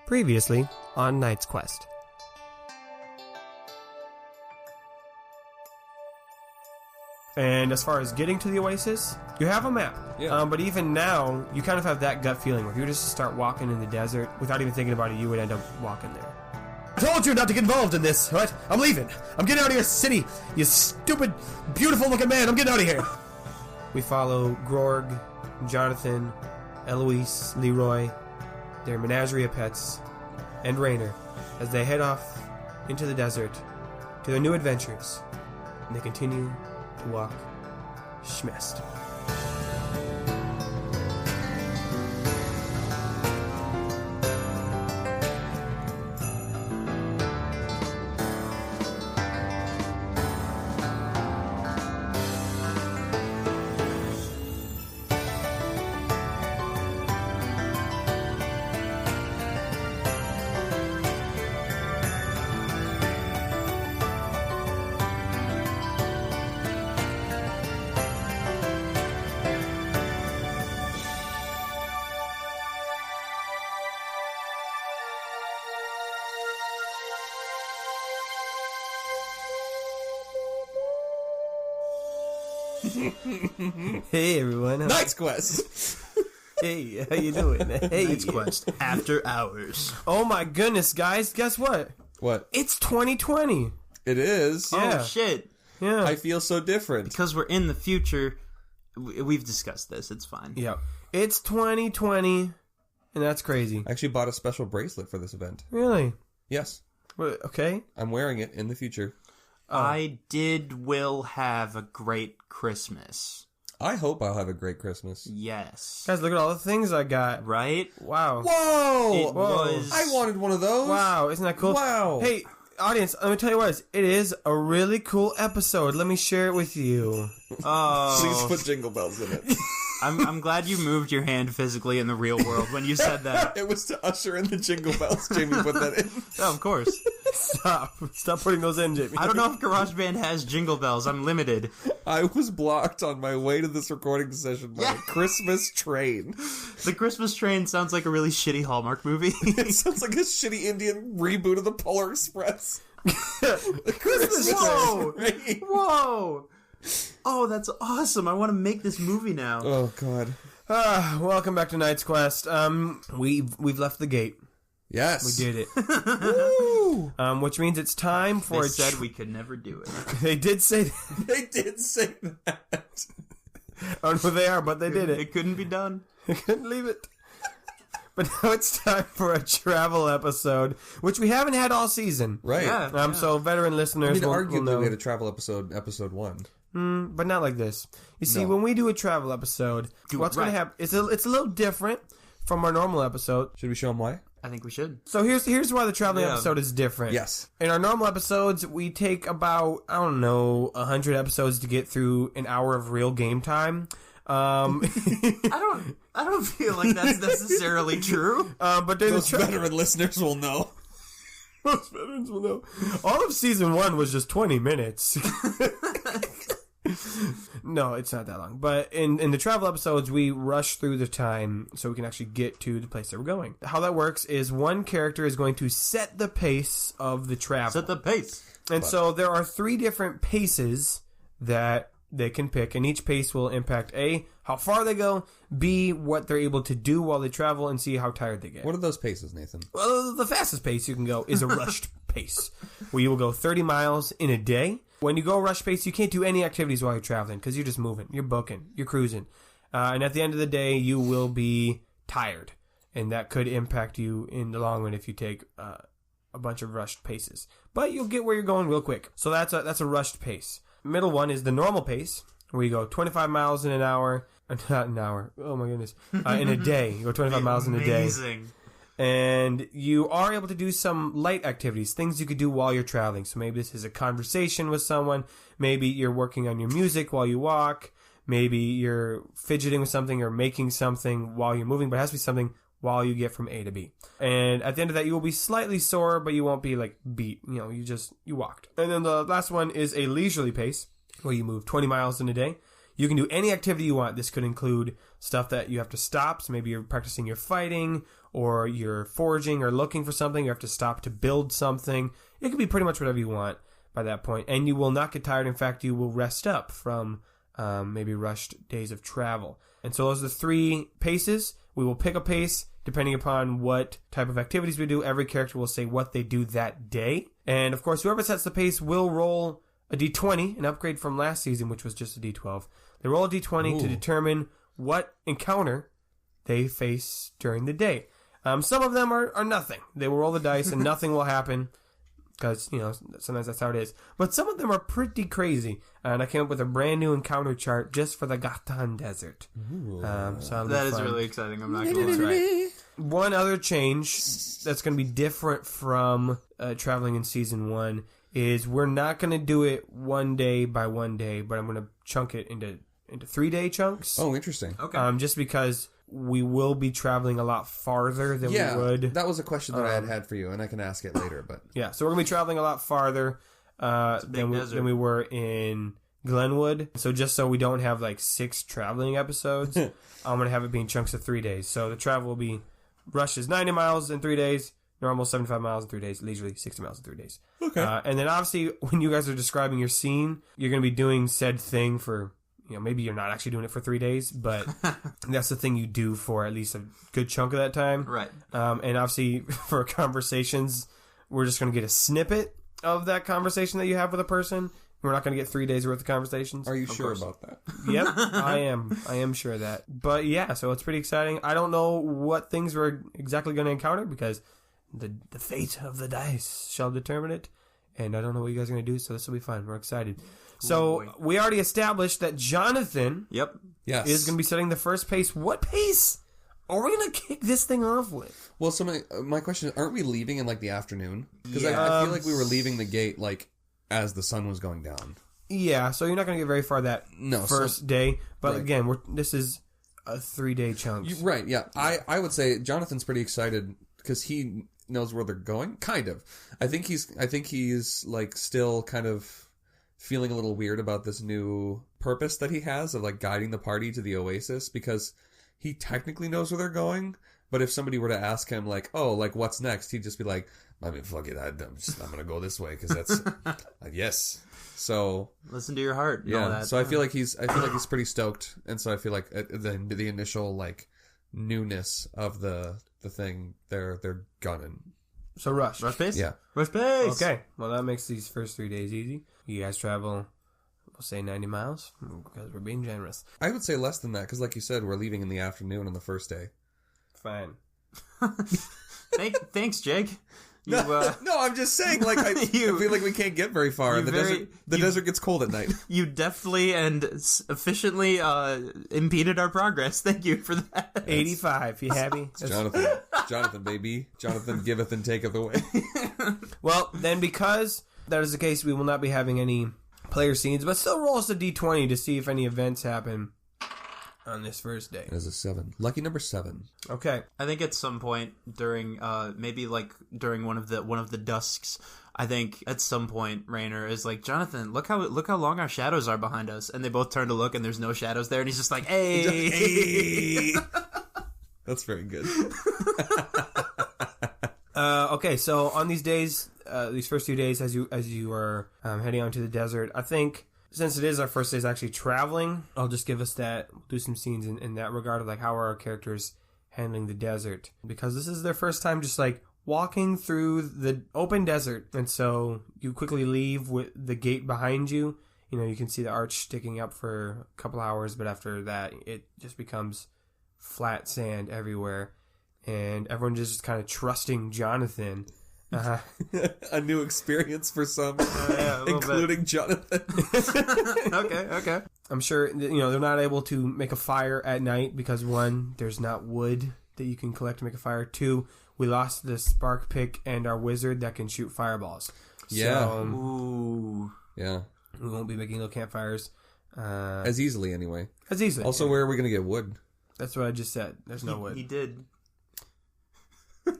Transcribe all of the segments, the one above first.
Previously on Knight's Quest. And as far as getting to the oasis, you have a map. Yeah. But even now, you kind of have that gut feeling where if you just start walking in the desert without even thinking about it, you would end up walking there. I told you not to get involved in this, right? I'm leaving. I'm getting out of your city, you stupid, beautiful-looking man. I'm getting out of here. We follow Grorg, Jonathan, Eloise, Leroy, their menagerie of pets, and Rainer as they head off into the desert to their new adventures. And they continue to walk schmest. Hey everyone. Knight's Quest. Hey, how you doing? Hey. Knight's Quest After Hours. Oh my goodness, guys. Guess what? What? It's 2020. It is. Yeah. Oh shit! Yeah. I feel so different. Because we're in the future. We've discussed this. It's fine. Yeah. It's 2020, and that's crazy. I actually bought a special bracelet for this event. Really? Yes. Okay. I'm wearing it in the future. I will have a great Christmas. I hope I'll have a great Christmas. Yes. Guys, look at all the things I got. Right? Wow. Whoa! It was. I wanted one of those. Wow, isn't that cool? Wow. Hey, audience, let me tell you what, it is a really cool episode. Let me share it with you. Oh. Please put jingle bells in it. I'm glad you moved your hand physically in the real world when you said that. It was to usher in the jingle bells. Jamie put that in. Oh, of course. Stop putting those in, Jamie. I don't know if GarageBand has jingle bells. I'm limited. I was blocked on my way to this recording session by a Christmas train. The Christmas Train sounds like a really shitty Hallmark movie. It sounds like a shitty Indian reboot of the Polar Express. The Christmas Whoa! train. Whoa! Oh, that's awesome. I want to make this movie now. Oh, God. Welcome back to Knight's Quest. We've left the gate. Yes. We did it. Woo! Which means it's time for They said we could never do it. They did say that. They did say that. I don't know who they are, but they did it. It couldn't be done. I couldn't leave it. But now it's time for a travel episode, which we haven't had all season. Right. Yeah. So veteran listeners will arguably know. we had a travel episode 1. But not like this. You see, No. when we do a travel episode, what's going to happen? It's a little different from our normal episode. Should we show them why? I think we should. So here's why the traveling episode is different. Yes. In our normal episodes, we take about 100 episodes to get through an hour of real game time. I don't feel like that's necessarily true. But during Those the veteran listeners will know. most veterans will know. All of season 1 was just 20 minutes. No, it's not that long. But in the travel episodes, we rush through the time so we can actually get to the place that we're going. How that works is one character is going to set the pace of the travel. Set the pace. And so there are 3 different paces that they can pick, and each pace will impact A, how far they go, B, what they're able to do while they travel, and C, how tired they get. What are those paces, Nathan? Well, the fastest pace you can go is a rushed pace, where you will go 30 miles in a day. When you go rush pace, you can't do any activities while you're traveling, because you're just moving, you're booking, you're cruising. And at the end of the day, you will be tired, and that could impact you in the long run if you take a bunch of rushed paces. But you'll get where you're going real quick. So that's a rushed pace. Middle one is the normal pace, where you go 25 miles in an hour. Not an hour. Oh, my goodness. In a day. You go 25 miles in a day. Amazing. And you are able to do some light activities, things you could do while you're traveling. So maybe this is a conversation with someone. Maybe you're working on your music while you walk. Maybe you're fidgeting with something or making something while you're moving, but it has to be something while you get from A to B. And at the end of that, you will be slightly sore, but you won't be like beat. You know, you walked. And then the last one is a leisurely pace, where you move 20 miles in a day. You can do any activity you want. This could include stuff that you have to stop. So maybe you're practicing your fighting, or you're foraging or looking for something. You have to stop to build something. It could be pretty much whatever you want by that point. And you will not get tired. In fact, you will rest up from maybe rushed days of travel. And so those are the 3 paces. We will pick a pace depending upon what type of activities we do. Every character will say what they do that day. And of course, whoever sets the pace will roll a d20, an upgrade from last season, which was just a d12. They roll a d20 to determine what encounter they face during the day. Some of them are nothing. They will roll the dice and nothing will happen, because, sometimes that's how it is. But some of them are pretty crazy. And I came up with a brand new encounter chart just for the Ghatan Desert. So that is really exciting. I'm not going to lie. Right. One other change that's going to be different from traveling in Season 1 is we're not going to do it one day by one day, but I'm going to chunk it into 3-day chunks. Oh, interesting. Okay. Just because we will be traveling a lot farther than we would. That was a question that I had for you, and I can ask it later. But yeah, so we're going to be traveling a lot farther than we were in Glenwood. So just so we don't have like 6 traveling episodes, I'm going to have it be in chunks of 3 days. So the travel will be rush is 90 miles in 3 days, normal 75 miles in 3 days, leisurely 60 miles in 3 days. Okay. And then obviously when you guys are describing your scene, you're going to be doing said thing for, maybe you're not actually doing it for 3 days, but that's the thing you do for at least a good chunk of that time. Right. And obviously for conversations, we're just going to get a snippet of that conversation that you have with a person. We're not going to get 3 days worth of conversations. Are you sure about that? Yep, I am. I am sure of that. But yeah, so it's pretty exciting. I don't know what things we're exactly going to encounter because the fate of the dice shall determine it. And I don't know what you guys are going to do, so this will be fun. We're excited. So we already established that Jonathan yes. is going to be setting the first pace. What pace are we going to kick this thing off with? Well, so my question is, aren't we leaving in like the afternoon? Because I feel like we were leaving the gate like as the sun was going down. Yeah, so you're not going to get very far that first day. But right. again, this is a 3-day chunk. Right, yeah. I would say Jonathan's pretty excited because he knows where they're going. Kind of. I think he's like still kind of feeling a little weird about this new purpose that he has of like guiding the party to the oasis, because he technically knows where they're going. But if somebody were to ask him like, oh, like what's next? He'd just be like, I mean, fuck it. I'm going to go this way because that's yes. So listen to your heart. And yeah. all that. So I feel like he's pretty stoked. And so I feel like the initial like newness of the thing, they're gunning. So rush pace? Yeah. Rush pace. Okay. Well, that makes these first 3 days easy. You guys travel, we'll say 90 miles because we're being generous. I would say less than that because, like you said, we're leaving in the afternoon on the first day. Fine. Thanks, Jake. No, I'm just saying, like, I feel like we can't get very far. The desert gets cold at night. You deftly and efficiently impeded our progress. Thank you for that. 85. You happy? Jonathan, baby. Jonathan giveth and taketh away. Well, then because that is the case, we will not be having any player scenes, but still roll us a d20 to see if any events happen on this first day. It is a 7. Lucky number 7. Okay. I think at some point during maybe like during one of the dusks, I think at some point Rainer is like, Jonathan, look how long our shadows are behind us, and they both turn to look and there's no shadows there, and he's just like, hey. That's very good. Okay, so on these days, these first 2 days, as you are heading onto the desert, I think since it is our first days actually traveling, I'll just give us that, do some scenes in that regard of like how are our characters handling the desert, because this is their first time just like walking through the open desert, and so you quickly leave with the gate behind you. You know, you can see the arch sticking up for a couple hours, but after that, it just becomes flat sand everywhere, and everyone just kind of trusting Jonathan. A new experience for some, including Jonathan. Okay. I'm sure, they're not able to make a fire at night because 1, there's not wood that you can collect to make a fire. 2, we lost the spark pick and our wizard that can shoot fireballs. Yeah. So, Ooh. Yeah. We won't be making no campfires. As easily, anyway. As easily. Also, where are we going to get wood? That's what I just said. There's no wood. He did.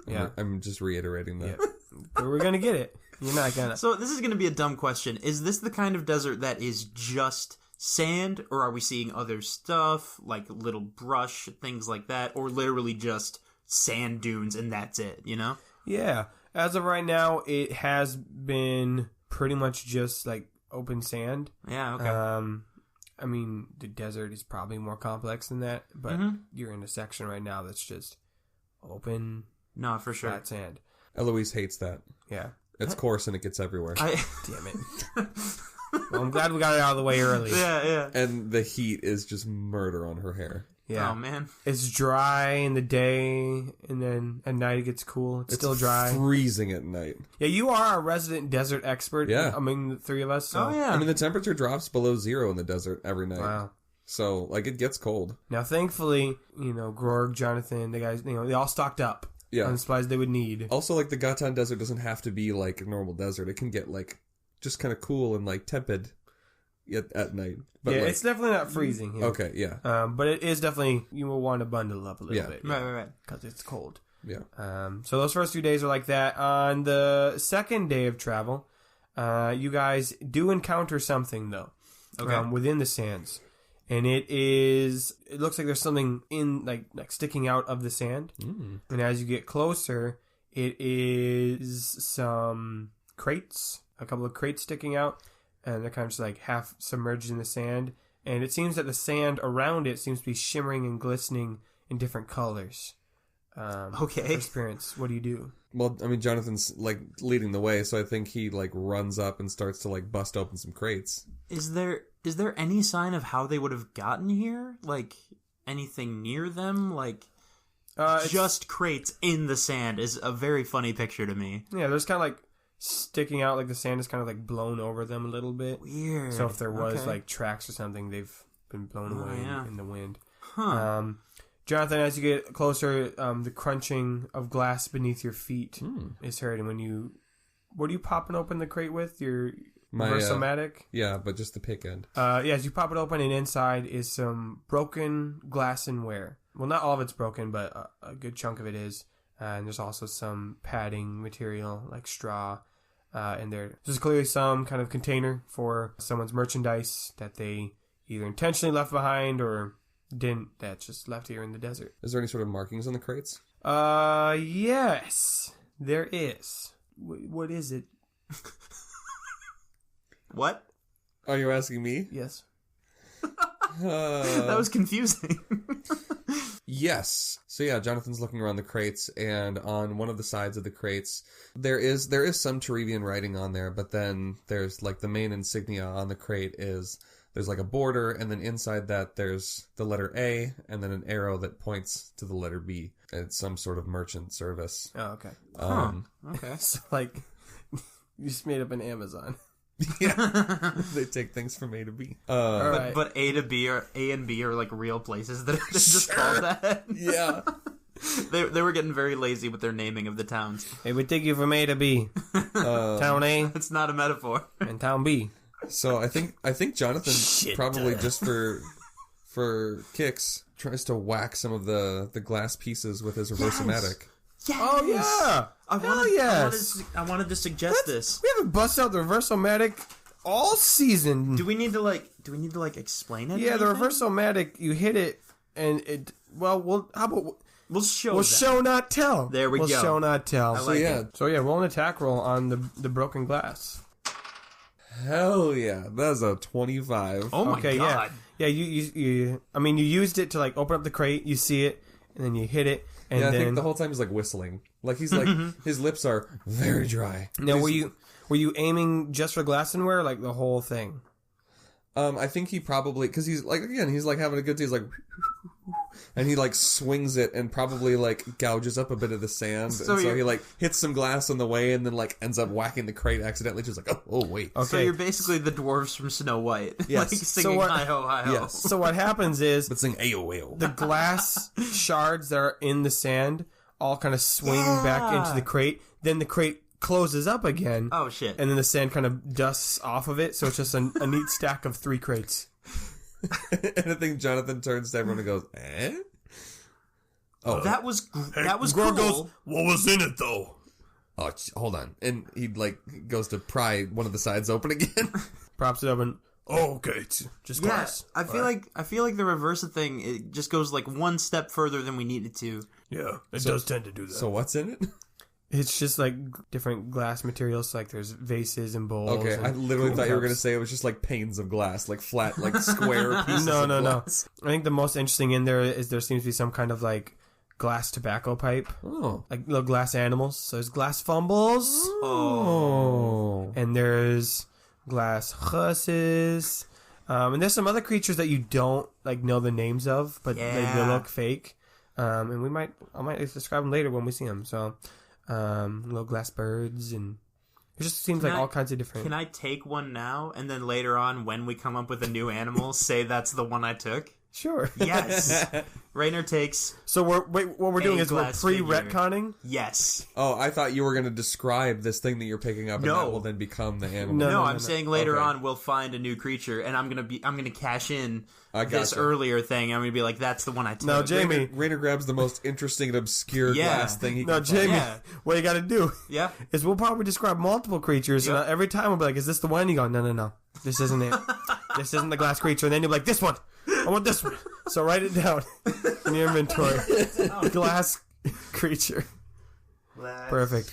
Yeah. I'm just reiterating that. Yeah. But we're going to get it. You're not going to. So this is going to be a dumb question. Is this the kind of desert that is just sand, or are we seeing other stuff, like little brush, things like that, or literally just sand dunes and that's it, you know? Yeah. As of right now, it has been pretty much just like open sand. Yeah, okay. I mean, the desert is probably more complex than that, but you're in a section right now that's just open, No, for sure. flat sand. Eloise hates that. Yeah. It's coarse and it gets everywhere. Damn it. Well, I'm glad we got it out of the way early. Yeah. And the heat is just murder on her hair. Yeah. Oh, man. It's dry in the day, and then at night it gets cool. It's still dry. Freezing at night. Yeah, you are a resident desert expert Yeah. among the three of us. So. Oh, yeah. I mean, the temperature drops below 0 in the desert every night. Wow. So, like, it gets cold. Now, thankfully, Grog, Jonathan, the guys, they all stocked up on the supplies they would need. Also, like, the Ghatan desert doesn't have to be, like, a normal desert. It can get, like, just kind of cool and, like, tepid at night. But yeah, like, it's definitely not freezing here. okay, yeah. But it is definitely, you will want to bundle up a little bit. Right. Because it's cold. Yeah. So those first few days are like that. On the second day of travel, you guys do encounter something, though. Okay. Within the sands. And it looks like there's something in, like sticking out of the sand. And as you get closer, it is some crates, a couple of crates sticking out. And they're kind of just like half submerged in the sand. And it seems that the sand around it seems to be shimmering and glistening in different colors. Okay. Experience. What do you do? Well, I mean, Jonathan's, like, leading the way, so I think he, like, runs up and starts to, like, bust open some crates. Is there any sign of how they would have gotten here? Like, anything near them? Like, just crates in the sand is a very funny picture to me. Yeah, there's kind of like sticking out, like the sand is kind of like blown over them a little bit. Weird. So if there was like tracks or something, they've been blown away in the wind. Huh. Jonathan, as you get closer, the crunching of glass beneath your feet is heard. And what are you popping open the crate with? Your Versomatic? Yeah, but just the pick end. As you pop it open, and inside is some broken glassware. Well, not all of it's broken, but a good chunk of it is. And there's also some padding material, like straw, in there. There's clearly some kind of container for someone's merchandise that they either intentionally left behind or didn't, that's just left here in the desert. Is there any sort of markings on the crates? Yes, there is. What is it? What? Are you asking me? Yes. That was confusing. Yes. So yeah, Jonathan's looking around the crates, and on one of the sides of the crates, there is some Terevian writing on there, but then there's like the main insignia on the crate is there's like a border, and then inside that there's the letter A, and then an arrow that points to the letter B. It's some sort of merchant service. Oh, okay. Okay. So, like, you just made up an Amazon. Yeah, they take things from A to B. Right. But A and B are like real places that they just call that. Yeah. They were getting very lazy with their naming of the towns. Hey, we take you from A to B. Town A It's not a metaphor. and Town B. So I think Jonathan probably just for kicks tries to whack some of the glass pieces with his reversomatic. Yes. Oh yeah! I wanted to suggest this. We haven't busted out the Reversomatic all season. Do we need to like explain it? Yeah, the Reversomatic, you hit it, and it. Well, how about We'll show. we'll that. show not tell. There we we'll go. Show not tell. I like yeah. it. So yeah, roll an attack roll on the broken glass. Hell yeah, that's a 25. Oh my Okay, god. yeah. You. I mean, you used it to like open up the crate. You see it, and then you hit it, and Yeah, I then. think the whole time he's like whistling. Like he's like his lips are very dry. Now, were you aiming just for glassware, like the whole thing? I think he probably, because he's like, again, he's like having a good day. He's like, and he like swings it and probably like gouges up a bit of the sand. So he like hits some glass on the way and then like ends up whacking the crate accidentally. Just like, oh wait. Okay. So you're basically the dwarves from Snow White. Yes. Like singing hi-ho, hi-ho. Yes. So what happens is But sing ayo ayo. the glass shards that are in the sand all kind of swing back into the crate. Then the crate closes up again. Oh, shit. And then the sand kind of dusts off of it. So it's just a neat stack of 3 crates. And I think Jonathan turns to everyone and goes, eh? Oh, That was Grog cool. goes, what was in it though? hold on. And he like goes to pry one of the sides open again. Props it open. Oh, okay, it's just glass. I feel like the reverse of thing, it just goes like one step further than we needed to. Yeah, it does tend to do that. So what's in it? It's just like different glass materials. Like there's vases and bowls. Okay, and I literally thought you were cups. going to say it was just like panes of glass, like flat, like square pieces of glass. I think the most interesting in there is there seems to be some kind of like glass tobacco pipe. Oh. Like little glass animals. So there's glass fumbles. Oh. And there's glass husses. And there's some other creatures that you don't like know the names of, but they look fake. And I might describe them later when we see them. So, little glass birds, and it just seems like all kinds of different. Can I take one now, and then later on, when we come up with a new animal, say that's the one I took? Sure. Yes. Rainer takes. So what we're doing is we're glass figure. pre-retconning. Yes. Oh, I thought you were going to describe this thing that you're picking up, and that will then become the animal. No. I'm saying later on we'll find a new creature, and I'm gonna cash in this gotcha. earlier thing. I'm gonna be like, that's the one I took. No, Jamie. Rainer grabs the most interesting and obscure glass thing he can Jamie. Yeah. What you got to do? Yeah. Is we'll probably describe multiple creatures, and every time we'll be like, "Is this the one?" And you go, "No, this isn't it. This isn't the glass creature." And then you'll be like, "This one. I want this one." So write it down in your inventory. Glass creature. Perfect.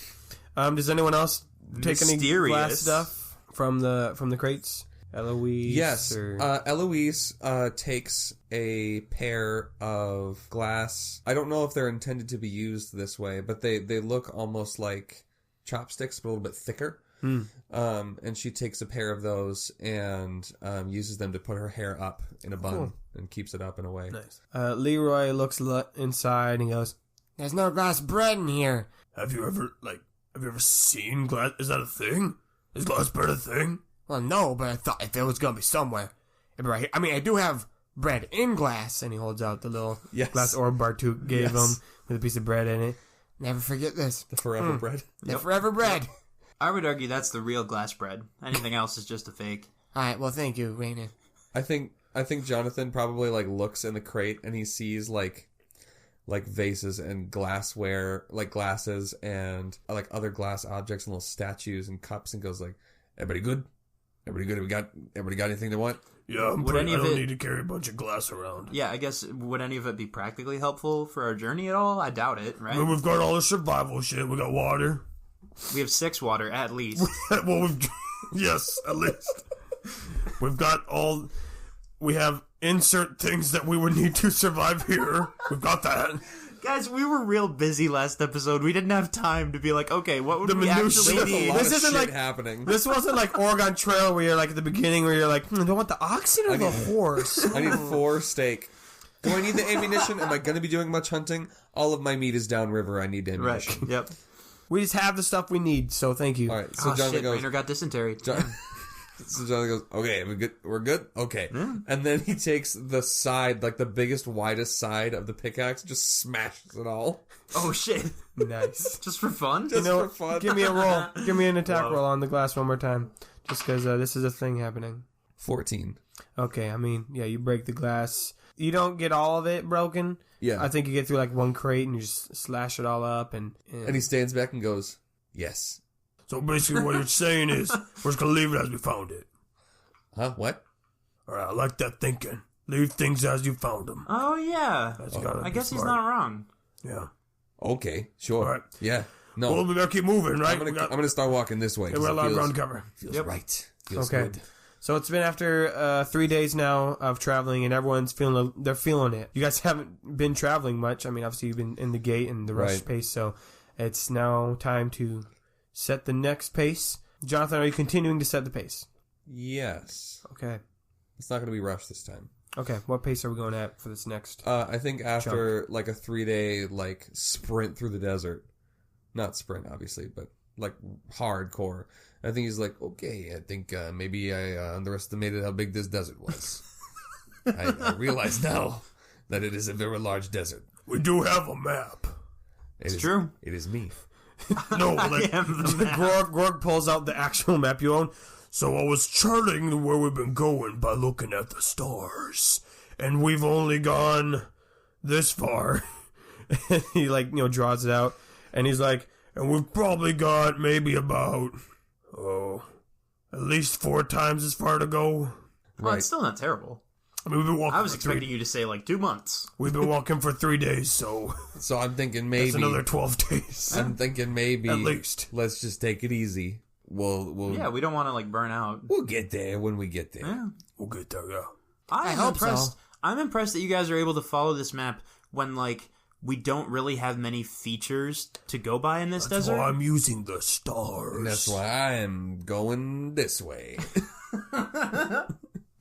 Does anyone else take any glass stuff from the crates? Eloise? Yes. Or... Eloise takes a pair of glass. I don't know if they're intended to be used this way, but they look almost like chopsticks, but a little bit thicker. And she takes a pair of those and uses them to put her hair up in a bun and keeps it up in a way. Nice. Leroy looks inside and goes, "There's no glass bread in here." Have you ever seen glass? Is that a thing? Is glass bread a thing? Well, no, but I thought if it was gonna be somewhere, it'd be right here. I mean, I do have bread in glass, and he holds out the little glass orb Bartuk gave him with a piece of bread in it. Never forget this. The forever bread. The forever bread. I would argue that's the real glass bread. Anything else is just a fake. All right, well, thank you, Rainer. I think Jonathan probably like looks in the crate and he sees like vases and glassware, like glasses and like other glass objects and little statues and cups, and goes like, "Everybody good? Everybody good? Everybody got anything they want?" Yeah, I don't need to carry a bunch of glass around. Yeah, I guess, would any of it be practically helpful for our journey at all? I doubt it, right? Well, we've got all the survival shit. We got water. We have 6 water, at least. Well, yes, at least. We've got all... We have insert things that we would need to survive here. We've got that. Guys, we were real busy last episode. We didn't have time to be like, okay, what would we actually need? This isn't like happening. This wasn't like Oregon Trail where you're like at the beginning where you're like, do I want the oxen or the horse? I need 4 steak. Do I need the ammunition? Am I going to be doing much hunting? All of my meat is downriver. I need ammunition. Right. Yep. We just have the stuff we need, so thank you. All right. So Jonathan goes, Rainer got dysentery. So Jonathan goes, "Okay, we're good. We're good. Okay." Yeah. And then he takes the side, like the biggest, widest side of the pickaxe, just smashes it all. Oh shit! Nice. Just for fun. Just for fun. Give me a roll. Give me an attack roll on the glass one more time, just because this is a thing happening. 14. Okay, I mean, yeah, you break the glass. You don't get all of it broken. Yeah. I think you get through like one crate and you just slash it all up. And he stands back and goes, "Yes." So basically what you're saying is, we're just going to leave it as we found it. Huh? What? All right, I like that thinking. Leave things as you found them. Oh, yeah. I guess he's not wrong. Yeah. Okay, sure. All right. Yeah. No. Well, we got to keep moving, right? I'm gonna start walking this way. Yeah, we're a lot of ground to cover. Feels right. Feels good. So it's been after 3 days now of traveling, and everyone's feeling it. You guys haven't been traveling much. I mean, obviously you've been in the gate and the rush pace, so it's now time to set the next pace. Jonathan, are you continuing to set the pace? Yes. Okay. It's not going to be rushed this time. Okay, what pace are we going at for this next? I think after like a 3-day like sprint through the desert, not sprint obviously, but like hardcore. I think he's like, okay, I think maybe I underestimated how big this desert was. I realize now that it is a very large desert. We do have a map. It's true. It is me. No, like, I am the map. Grog pulls out the actual map you own. So I was charting where we've been going by looking at the stars. And we've only gone this far. He draws it out. And he's like, and we've probably got maybe about, at least 4 times as far to go. Well, it's still not terrible. I mean, we've been walking. I was expecting you to say like 2 months. We've been walking for 3 days, so I'm thinking maybe that's another 12 days. I'm thinking maybe at least. Let's just take it easy. We'll Yeah, we don't want to like burn out. We'll get there when we get there. Yeah. We'll get there, yeah. I'm hope impressed. so. I'm impressed that you guys are able to follow this map when like we don't really have many features to go by in this That's desert. why I'm using the stars. And that's why I am going this way.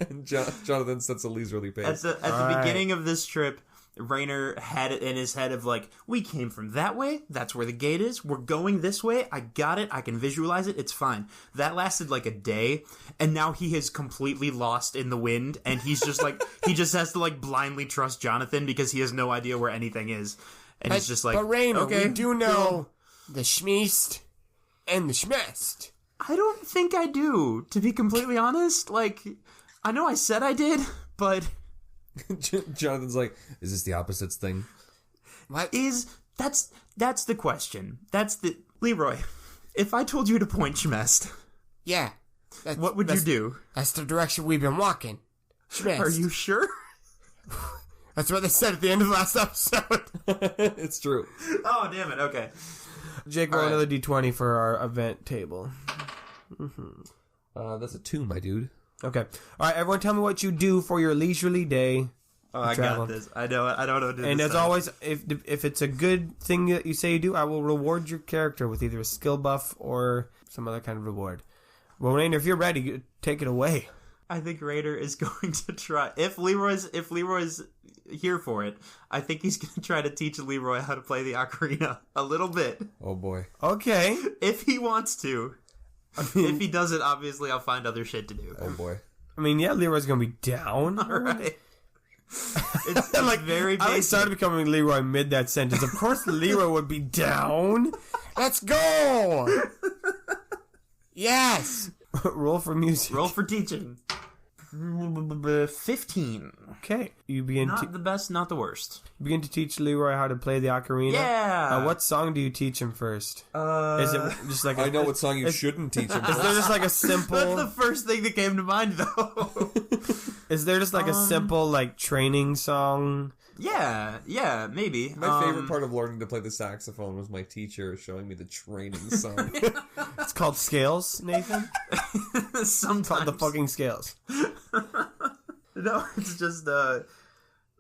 And Jonathan sets a leisurely pace. At the beginning of this trip, Rainer had it in his head of like, we came from that way, that's where the gate is, we're going this way, I got it, I can visualize it, it's fine. That lasted like a day, and now he is completely lost in the wind, and he's just like, he just has to like blindly trust Jonathan because he has no idea where anything is. And he's just like, but Rainer, okay, we do know the schmeest and the schmest. I don't think I do, to be completely honest. Like, I know I said I did, but... Jonathan's like, is this the opposites thing? What? That's the question. That's the... Leroy, if I told you to point schmest, Yeah. what would you do? That's the direction we've been walking. Schmest. Are you sure? That's what they said at the end of the last episode. It's true. Oh, damn it, okay. Jake, roll another d20 for our event table. That's a 2, my dude. Okay. All right, everyone tell me what you do for your leisurely day. Oh, I travel. got this. I know it. I don't know what to do. And this as time. always, if it's a good thing that you say you do, I will reward your character with either a skill buff or some other kind of reward. Well, Rainer, if you're ready, take it away. I think Rainer is going to try... If Leroy's here for it, I think he's going to try to teach Leroy how to play the ocarina a little bit. Oh, boy. Okay. If he wants to. If he doesn't, obviously I'll find other shit to do. Oh, boy. I mean, yeah, Leroy's going to be down. All right. It's like very basic. I started becoming Leroy mid that sentence. Of course Leroy would be down. Let's go. Yes. Roll for music. Roll for teaching. 15. Okay. You begin Not the best, not the worst. to teach Leroy how to play the ocarina. Yeah. What song do you teach him first? Is it just like I know what song you shouldn't teach him. Is there just like a simple? That's the first thing that came to mind, though. Is there just like a simple like training song? Yeah, maybe. My favorite part of learning to play the saxophone was my teacher showing me the training song. It's called scales, Nathan. Sometimes. Called the fucking scales. No, it's just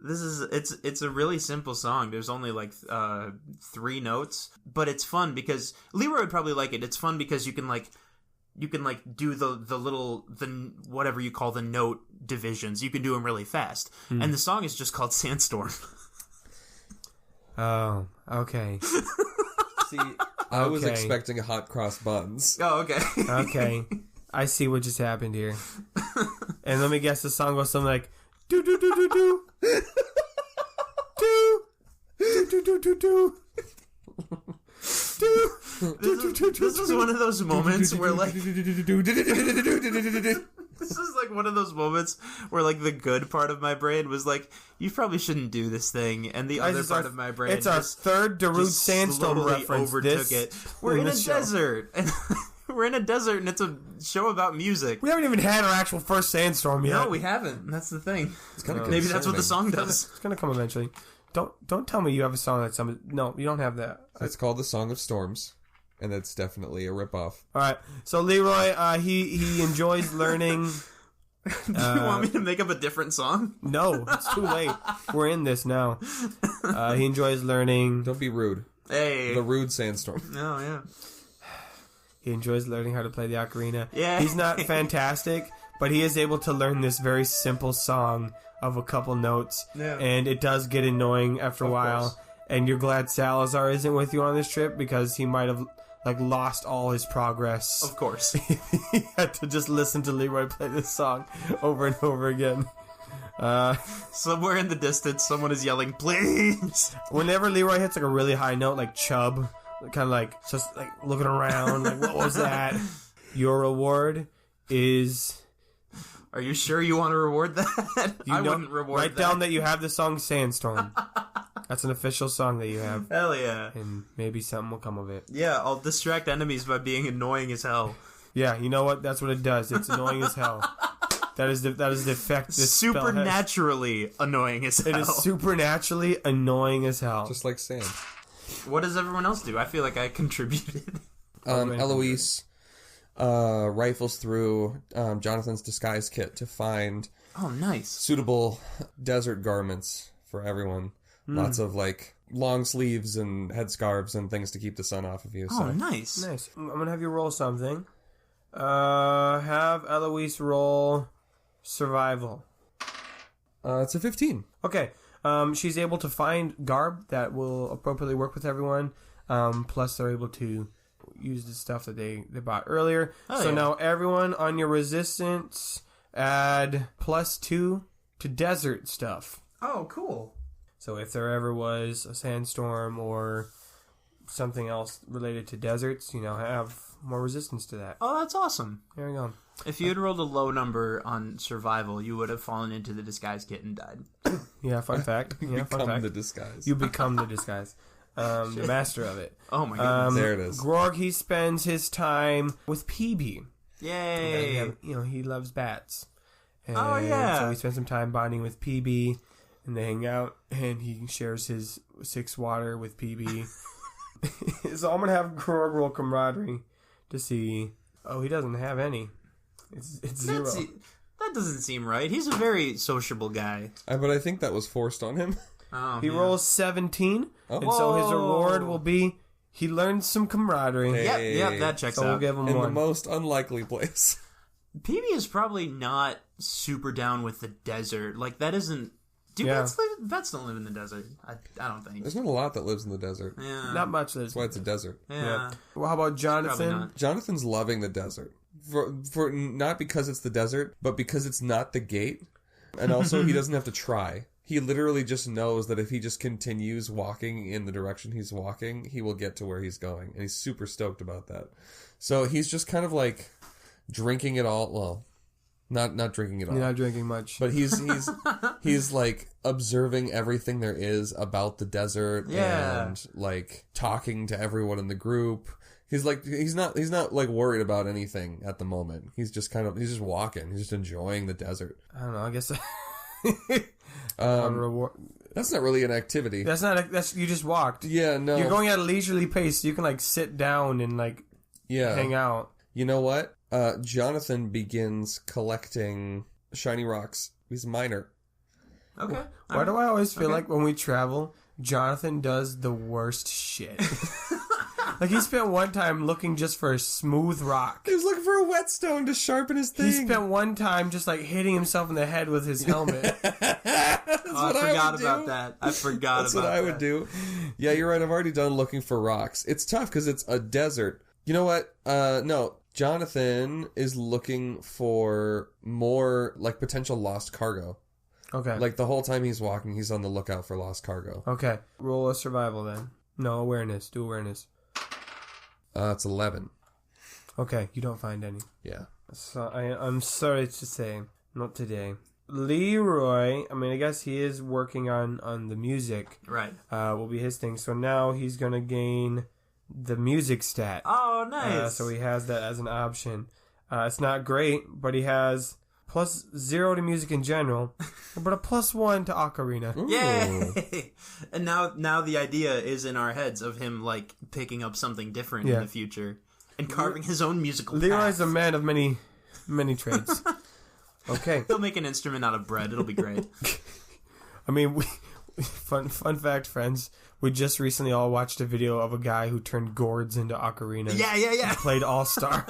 it's a really simple song. There's only like 3 notes, but it's fun because Leroy would probably like it. It's fun because you can do the whatever you call the note divisions. You can do them really fast. And the song is just called Sandstorm. Oh, okay. See, I was Okay. expecting hot cross buns. Oh, okay. Okay. I see what just happened here. And let me guess, the song goes something like do do do do do do do do do do. This is one of those moments where like this is like one of those moments where like the good part of my brain was like, you probably shouldn't do this thing, and the other part of my brain It's our third Darude just Sandstorm slowly reference. overtook it. We're in a this show. desert, and we're in a desert, and it's a show about music. We haven't even had our actual first sandstorm yet. No, we haven't. That's the thing. It's kind of Maybe that's what the song does. It's gonna come eventually. Don't tell me you have a song that's no, you don't have that. It's called The Song of Storms, and that's definitely a ripoff. All right. So Leroy, he enjoys learning. Do you want me to make up a different song? No, it's too late. We're in this now. He enjoys learning. Don't be rude. Hey. The rude sandstorm. Oh, yeah. He enjoys learning how to play the ocarina. Yeah. He's not fantastic, but he is able to learn this very simple song of a couple notes. Yeah. And it does get annoying after a while. course. And you're glad Salazar isn't with you on this trip because he might have like lost all his progress. Of course. He had to just listen to Leroy play this song over and over again. Somewhere in the distance, someone is yelling, please! Whenever Leroy hits like a really high note, like Chubb, kind of like just like looking around, like what was that? Your reward is. Are you sure you want to reward that? I wouldn't reward Write that. down that you have the song Sandstorm. That's an official song that you have, Hell yeah. and maybe something will come of it. Yeah, I'll distract enemies by being annoying as hell. Yeah, you know what? That's what it does. It's annoying as hell. That is the effect this spell has. Supernaturally annoying as hell. It is supernaturally annoying as hell. Just like sand. What does everyone else do? I feel like I contributed. Eloise rifles through Jonathan's disguise kit to find Oh, nice. suitable desert garments for everyone. Lots of like long sleeves and headscarves and things to keep the sun off of you. Oh, So. nice. Nice. I'm gonna have you roll something. Have Eloise roll survival. It's a 15. Okay. She's able to find garb that will appropriately work with everyone. Plus, they're able to use the stuff that they bought earlier. Oh, so yeah. now everyone on your resistance add +2 to desert stuff. Oh, cool. So if there ever was a sandstorm or something else related to deserts, have more resistance to that. Oh, that's awesome. There you go. If you had rolled a low number on survival, you would have fallen into the disguise kit and died. Yeah, fun fact. Yeah, fun Become fact. the disguise. You become the disguise. The master of it. Oh my goodness. There it is. Grog, he spends his time with PB. Yay. He loves bats. And Oh, yeah. So he spends some time bonding with PB, and they hang out, and he shares his 6 water with PB. So I'm going to have Grog roll camaraderie to see. Oh, he doesn't have any. It's 0. That doesn't seem right. He's a very sociable guy. But I think that was forced on him. Oh, He yeah. rolls 17, Oh. and so his Whoa. reward will be he learns some camaraderie. Hey. Yep, that checks So we'll out. give him In the one. most unlikely place. PB is probably not super down with the desert. Like, that isn't... Do Yeah. bats don't live in the desert? I don't think. There's not a lot that lives in the desert. Yeah. Not much. Liz. That's why it's a desert. Yeah. Well, how about Probably Jonathan? not. Jonathan's loving the desert. For not because it's the desert, but because it's not the gate. And also he doesn't have to try. He literally just knows that if he just continues walking in the direction he's walking, he will get to where he's going. And he's super stoked about that. So he's just kind of like drinking it all. Well, not drinking it all. You're not drinking much. But he's like observing everything there is about the desert Yeah. and like talking to everyone in the group. He's not like worried about anything at the moment. He's just walking. He's just enjoying the desert. I don't know. I guess Um, that's not really an activity. that's you just walked. Yeah, no. You're going at a leisurely pace. So you can like sit down and like hang out. You know what? Jonathan begins collecting shiny rocks. He's a miner. Okay. Why do I always feel like when we travel, Jonathan does the worst shit? Like he spent one time looking just for a smooth rock. He was looking for a whetstone to sharpen his thing. He spent one time just like hitting himself in the head with his helmet. That's I what forgot would about do. that. I forgot That's about what that. I would do. Yeah, you're right. I've already done looking for rocks. It's tough because it's a desert. You know what? No. Jonathan is looking for more like potential lost cargo. Okay. Like the whole time he's walking, he's on the lookout for lost cargo. Okay. Roll a survival then. No, awareness. Do awareness. It's 11. Okay, you don't find any. Yeah. So I'm sorry to say, not today. Leroy, I guess he is working on the music. Right. Will be his thing. So now he's gonna gain the music stat. Oh, nice. So he has that as an option. It's not great, but he has +0 to music in general, but a +1 to ocarina. Ooh. Yay! And now the idea is in our heads of him like picking up something different in the future and carving his own musical Leroy's path. a man of many trades. Okay. He'll make an instrument out of bread. It'll be great. Fun fact, friends. We just recently all watched a video of a guy who turned gourds into ocarinas. Yeah. Played All-Star.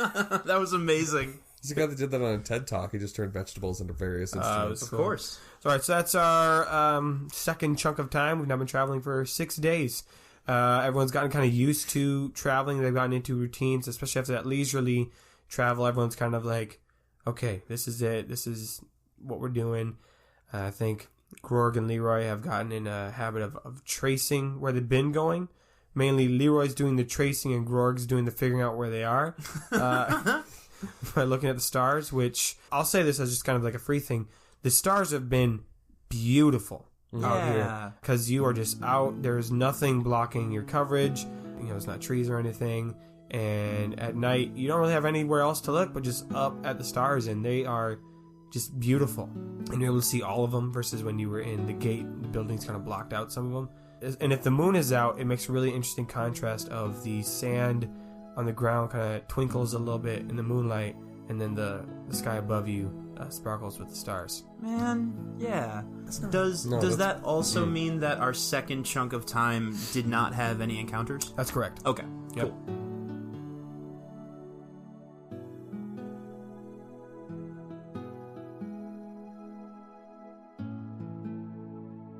That was amazing. He's the guy that did that on a TED Talk. He just turned vegetables into various instruments. Of course. All right, so that's our second chunk of time. We've now been traveling for 6 days. Everyone's gotten kind of used to traveling. They've gotten into routines, especially after that leisurely travel. Everyone's kind of like, okay, this is it. This is what we're doing. I think Grog and Leroy have gotten in a habit of tracing where they've been going. Mainly Leroy's doing the tracing and Grog's doing the figuring out where they are. By looking at the stars, which I'll say this as just kind of like a free thing. The stars have been beautiful out here because you are just out. There's nothing blocking your coverage. It's not trees or anything. And at night, you don't really have anywhere else to look but just up at the stars, and they are just beautiful. And you're able to see all of them versus when you were in the gate, the buildings kind of blocked out some of them. And if the moon is out, it makes a really interesting contrast of the sand on the ground kind of twinkles a little bit in the moonlight, and then the sky above you sparkles with the stars. Man, yeah. Does that also mean that our second chunk of time did not have any encounters? That's correct. Okay, Yep. cool.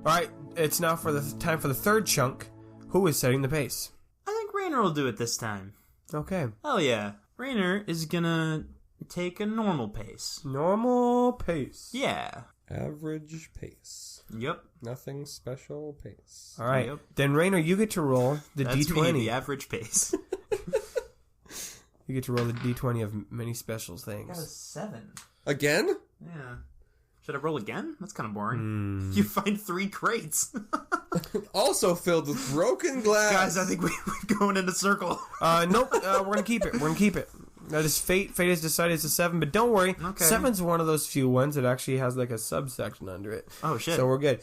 All right, it's now for the time for the third chunk. Who is setting the pace? I think Rainer will do it this time. Okay. Oh yeah. Rainer is gonna take a normal pace. Normal pace. Yeah. Average pace. Yep. Nothing special pace. All right. Yep. Then Rainer, you get to roll the That's D20. me, the average pace. You get to roll the D20 of many special Got a things. 7. Again? Yeah. Should I roll again? That's kind of boring. You find 3 crates. Also filled with broken glass. Guys, I think we're going in a circle. Nope. We're gonna keep it. We're gonna keep it. Now, this fate has decided it's a 7, but don't worry. Okay. 7's one of those few ones that actually has like a subsection under it. Oh, shit. So we're good.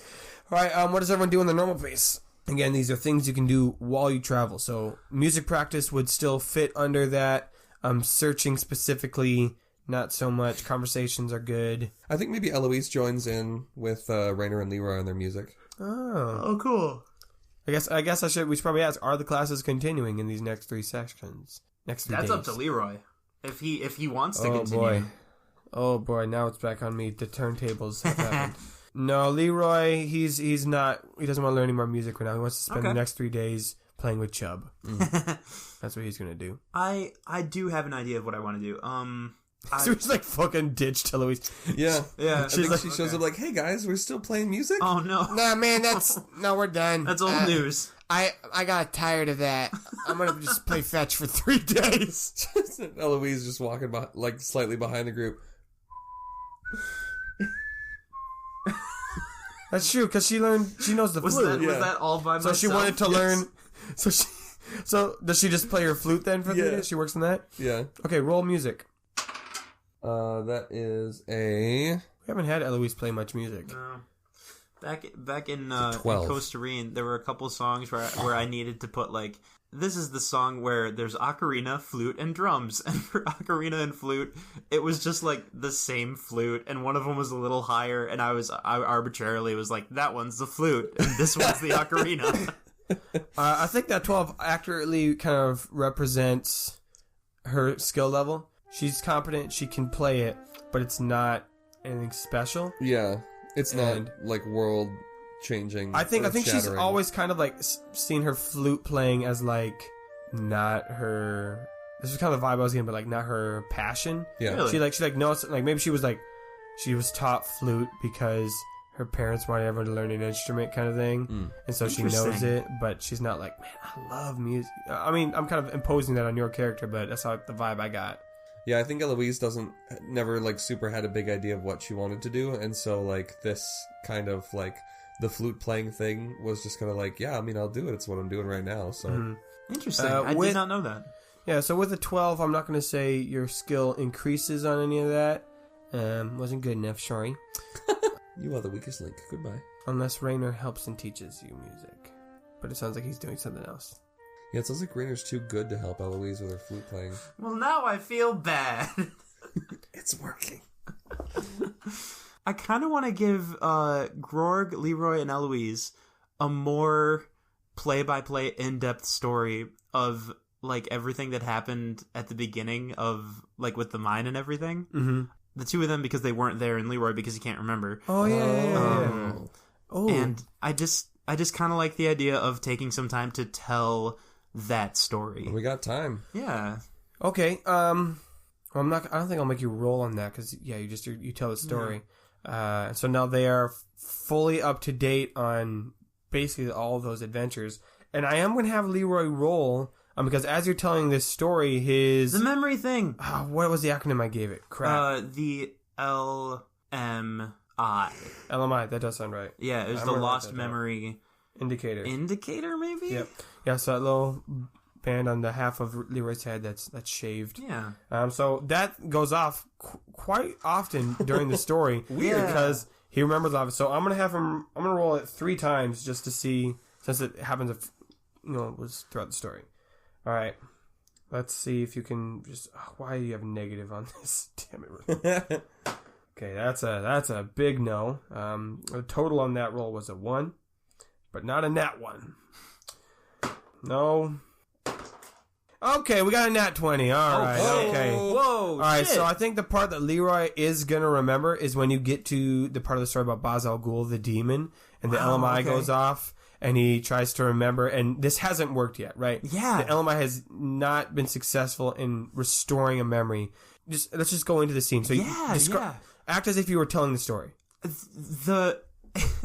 All right. What does everyone do in the normal pace? Again, these are things you can do while you travel. So music practice would still fit under that. Searching specifically, not so much. Conversations are good. I think maybe Eloise joins in with Rainer and Leroy on their music. Oh, Cool. I guess we should probably ask: are the classes continuing in these next 3 sections? Next 3 That's days? up to Leroy. If he wants to Oh continue. boy. Oh boy, now it's back on me. The turntables have happened. No, Leroy, he doesn't want to learn any more music right now. He wants to spend the next 3 days playing with Chubb. That's what he's gonna do. I do have an idea of what I want to do. So he's like fucking ditched Eloise. Yeah. Yeah. I think she shows up like, hey guys, we're still playing music? Oh no. Nah, man, we're done. That's old news. I got tired of that. I'm gonna just play fetch for 3 days. Eloise just walking like slightly behind the group. That's true, because she knows the Was flute. that all by myself? So she wanted to learn. So does she just play her flute then for 3 days? She works on that? Yeah. Okay, roll music. That is a... We haven't had Eloise play much music. No. Back in 12. Costa Rica, there were a couple songs where I needed to put like, this is the song where there's ocarina, flute, and drums. And for ocarina and flute, it was just like the same flute, and one of them was a little higher, and I arbitrarily was like, that one's the flute, and this one's the ocarina. I think that 12 accurately kind of represents her skill level. She's competent, she can play it, but it's not anything special. Yeah. It's not And- like world changing. I think she's earth-shattering. always kind of like seen her flute playing as like not her. This is kind of the vibe I was getting, but like not her passion. Yeah. Really? She knows, like maybe she was taught flute because her parents wanted everyone to learn an instrument kind of thing, and so she knows Interesting. it. But she's not like, man, I love music. I mean, I'm kind of imposing that on your character, but that's how the vibe I got. Yeah, I think Eloise never like super had a big idea of what she wanted to do, and so like this kind of like the flute playing thing was just kind of like, yeah, I mean, I'll do it. It's what I'm doing right now. So Interesting. I did not know that. Yeah, so with a 12, I'm not going to say your skill increases on any of that. Wasn't good enough, sorry. You are the weakest link. Goodbye. Unless Rainer helps and teaches you music. But it sounds like he's doing something else. Yeah, it sounds like Rainer's too good to help Eloise with her flute playing. Well, now I feel bad. It's working. I kind of want to give Grorg, Leroy, and Eloise a more play-by-play, in-depth story of like everything that happened at the beginning of like with the mine and everything. Mm-hmm. The two of them because they weren't there, and Leroy because he can't remember. Oh, yeah. Oh. And I just kind of like the idea of taking some time to tell that story. We got time. Yeah. Okay. I don't think I'll make you roll on that because you tell the story. So now they are fully up to date on basically all of those adventures, and I am going to have Leroy roll because as you're telling this story, The memory thing. What was the acronym I gave it? Crap. The LMI. LMI. That does sound right. Yeah, it was I'm the gonna write Lost that down. Memory Indicator. Indicator, maybe? Yep. Yeah, so that little band on the half of Leroy's head that's shaved. Yeah. So that goes off quite often during the story. Weird. Because he remembers a lot of it. So I'm going to have him, I'm going to roll it 3 times just to see, since it happens, it was throughout the story. All right. Let's see if you can just, why do you have negative on this? Damn it. Okay, that's a big no. The total on that roll was a 1, but not a nat 1. No. Okay, we got a nat 20. All right, okay. Whoa, All right, shit. so I think the part that Leroy is going to remember is when you get to the part of the story about Baz Al Ghul, the demon, and the LMI goes off, and he tries to remember, and this hasn't worked yet, right? Yeah. The LMI has not been successful in restoring a memory. Let's just go into the scene. So act as if you were telling the story.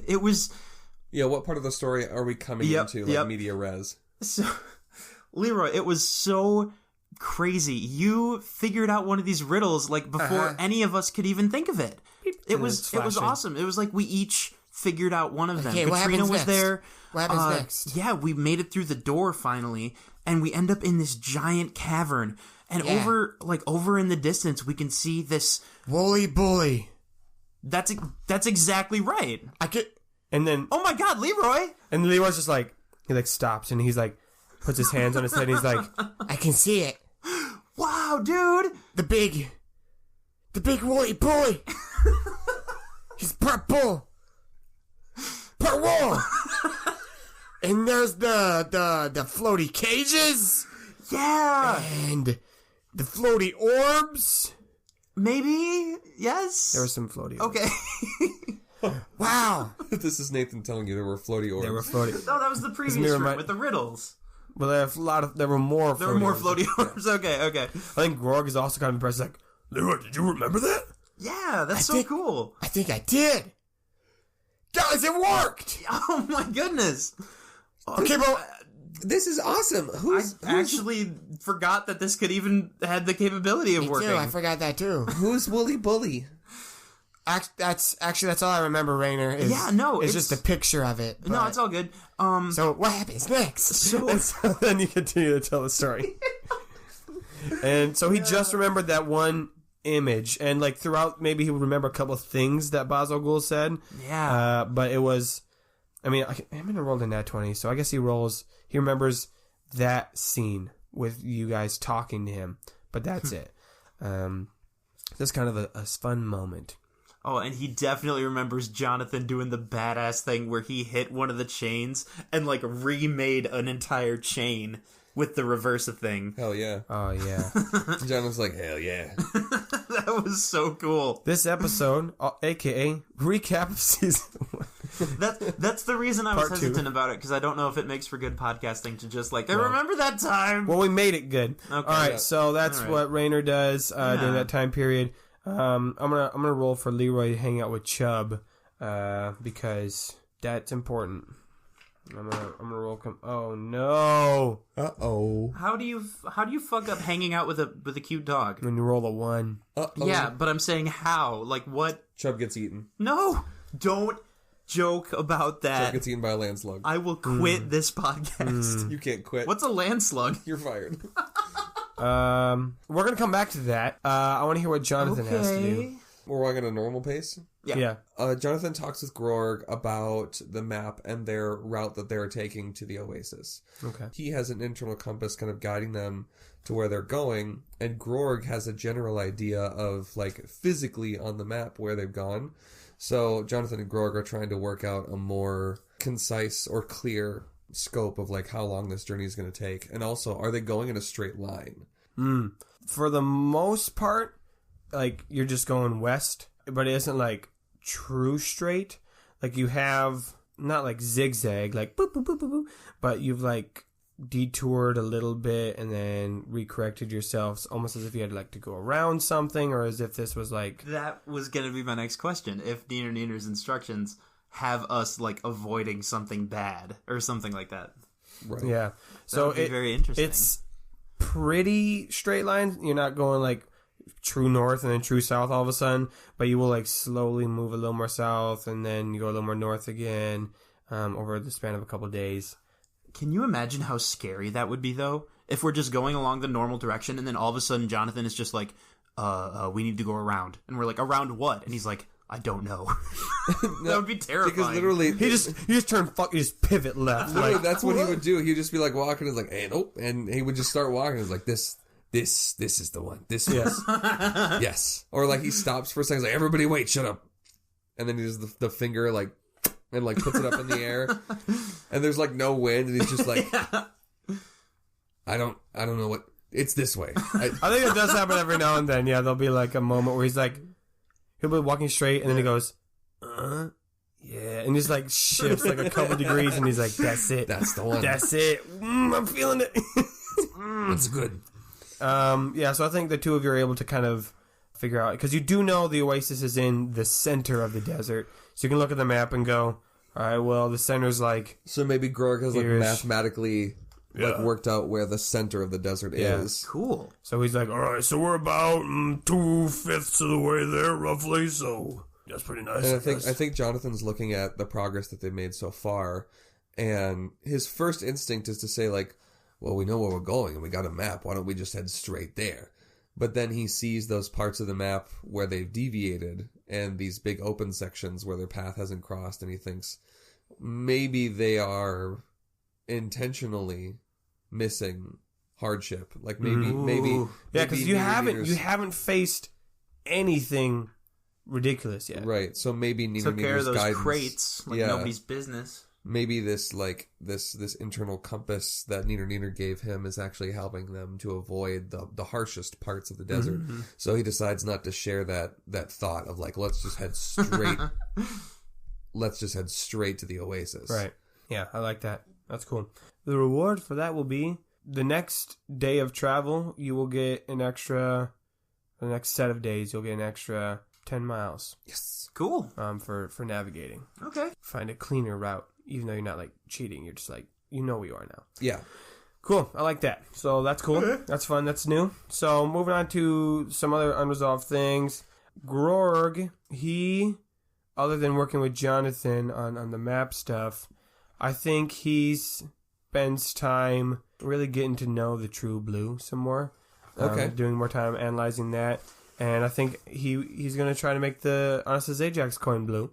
It was... Yeah, what part of the story are we coming into, like media res? So, Leroy, it was so crazy. You figured out one of these riddles like before any of us could even think of it. It was awesome. It was like we each figured out one of them. Okay, Katrina was next? there. What happens next? Yeah, we made it through the door finally, and we end up in this giant cavern. And over in the distance, we can see this. Wooly bully. That's exactly right. And then, Oh my God, Leroy! and Leroy's just like, he like stops and he's like, puts his hands on his head and he's like, I can see it. Wow, dude! The big woolly bully. He's part bull, part wool. And there's the floaty cages Yeah, and the floaty orbs. maybe yes. there was some floaty. Okay. Wow. This is Nathan telling you there were floaty orbs. There were floaty. No, that was the previous Mirror room might- with the riddles. Well, there were more. There were more floaty orbs. Okay. I think Grog is also kind of impressed. Like, Leroy, did you remember that? Yeah, that's think- cool. I think I did. Guys, it worked. Oh my goodness. Okay, but This is awesome. Who's Actually forgot that this could even had the capability of me working. too. I forgot that too. who's Wooly Bully? That's all I remember, Rainer. Is, Yeah, no, it's it's- just a picture of it. No, but- it's all good. So what happens next? So And so then you continue to tell the story. And so he just remembered that one image, and like throughout, maybe he would remember a couple of things that Baz Al Ghul said. yeah. But it was, I'm gonna roll in nat 20, so I guess he remembers that scene with you guys talking to him, but that's it. That's kind of a fun moment. Oh, and he definitely remembers Jonathan doing the badass thing where he hit one of the chains and like remade an entire chain with the reverse of thing. Hell yeah. Oh yeah. John was like, hell yeah. That was so cool. This episode, aka recap of season 1. That's the reason I was Part 2. hesitant about it, because I don't know if it makes for good podcasting to just like, I remember that time. Well, we made it good. Okay. All right, so that's All right. what Rainer does during that time period. I'm gonna roll for Leroy to hang out with Chubb because that's important. I'm gonna roll. Oh no! Uh-oh. How do you fuck up hanging out with a cute dog? When you roll a 1, Uh-oh. Yeah, but I'm saying how? Like what? Chubb gets eaten. No, don't joke about Chubb that. gets eaten by a land slug. I will quit this podcast. You can't quit. What's a land slug? You're fired. we're gonna come back to that. I want to hear what Jonathan has to do. We're walking at a normal pace. Yeah. Jonathan talks with Grorg about the map and their route that they're taking to the Oasis. Okay. He has an internal compass kind of guiding them to where they're going, and Grorg has a general idea of, like, physically on the map where they've gone. So Jonathan and Grorg are trying to work out a more concise or clear scope of, like, how long this journey is going to take. And also, are they going in a straight line? For the most part, like, you're just going west, but it isn't like true straight. Like, you have not like zigzag, like boop boop boop boop boop, but you've like detoured a little bit and then recorrected yourselves, almost as if you had like to go around something, or as if this was like That was gonna be my next question. If Diener Neener's instructions have us like avoiding something bad or something like that. Right. yeah. So would be very interesting. It's pretty straight lines. You're not going like true north and then true south all of a sudden, but you will like slowly move a little more south and then you go a little more north again over the span of a couple of days. Can you imagine how scary that would be, though? If we're just going along the normal direction and then all of a sudden Jonathan is just like, we need to go around. And we're like, around what? And he's like, I don't know. That would be terrifying. Because literally, You just turn you just pivot left. literally Like, that's what he would do. He'd just be like walking, and like, hey, nope, and he would just start walking. It's like this is the one. This yes, yes. Or like he stops for a second, he's like, everybody wait, shut up, and then he does the finger like, and like puts it up in the air, and there's like no wind, and he's just like, I don't know what. It's this way. I think it does happen every now and then. Yeah, there'll be like a moment where he's like, he'll be walking straight, and then he goes, yeah, and just like shifts like a couple degrees, and he's like, that's it. That's the one. That's it. I'm feeling it. That's good. Yeah, so I think the two of you are able to kind of figure out, because you do know the oasis is in the center of the desert, so you can look at the map and go, all right, well, the center's like, So maybe Grog has like Here's- mathematically like Yeah. worked out where the center of the desert Yeah. is. Cool. so he's like, all right, so we're about 2/5 of the way there, roughly, so that's pretty nice. And guess. I think Jonathan's looking at the progress that they've made so far, and his first instinct is to say like, well, we know where we're going and we got a map. Why don't we just head straight there? But then he sees those parts of the map where they've deviated and these big open sections where their path hasn't crossed, and he thinks maybe they are intentionally missing hardship. Like maybe yeah, because you Neener haven't faced anything ridiculous yet. right. So maybe Neener Took care of those guidance, crates like Yeah. nobody's business. maybe this internal compass that Neener gave him is actually helping them to avoid the harshest parts of the desert. So he decides not to share that thought of like, let's just head straight to the oasis. Right. Yeah, I like that. That's cool. The reward for that will be the next day of travel, you will get an extra, the next set of days, you'll get an extra 10 miles Yes. Cool. for navigating. Okay. Find a cleaner route, even though you're not like cheating. You're just like, you know where you are now. Yeah. Cool. I like that. So that's cool. That's fun. That's new. So moving on to some other unresolved things. Grog, he, other than working with Jonathan on the map stuff, I think he spends time really getting to know the True Blue some more. Okay. Doing more time analyzing that. And I think he's going to try to make the Anastasia Ajax coin blue,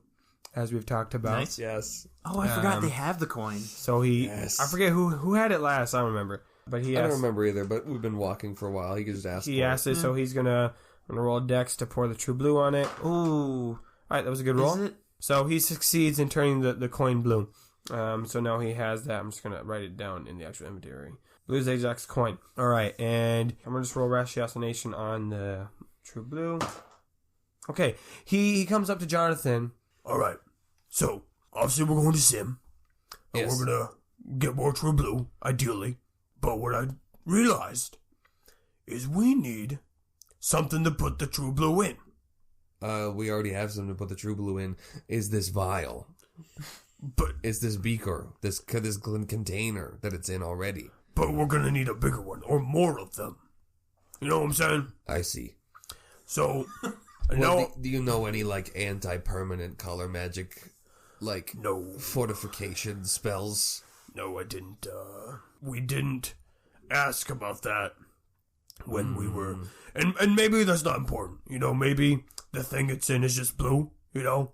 as we've talked about. Nice. Yes. Oh, I forgot they have the coin. So Yes. I forget who had it last, I don't remember. But he I don't asked, remember either, but we've been walking for a while. He could just ask. he for asked it, so he's going to roll Dex to pour the True Blue on it. Ooh. Alright, that was a good roll. Is it? So he succeeds in turning the coin blue. So now he has that. I'm just going to write it down in the actual inventory. Blue's Ajax coin. Alright, and I'm going to just roll Ratiocination on the True Blue. Okay, he comes up to Jonathan. Alright, so, obviously we're going to Sim. And Yes. we're gonna get more True Blue, ideally. But what I realized is we need something to put the True Blue in. We already have something to put the True Blue in. Is this vial? But Is this beaker? This container that it's in already? we're gonna need a bigger one, or more of them. You know what I'm saying? I see. So, Well, no, do you know any like anti-permanent color magic, like no, fortification spells? no, I didn't, we didn't ask about that when we were, and maybe that's not important, you know, maybe the thing it's in is just blue, you know,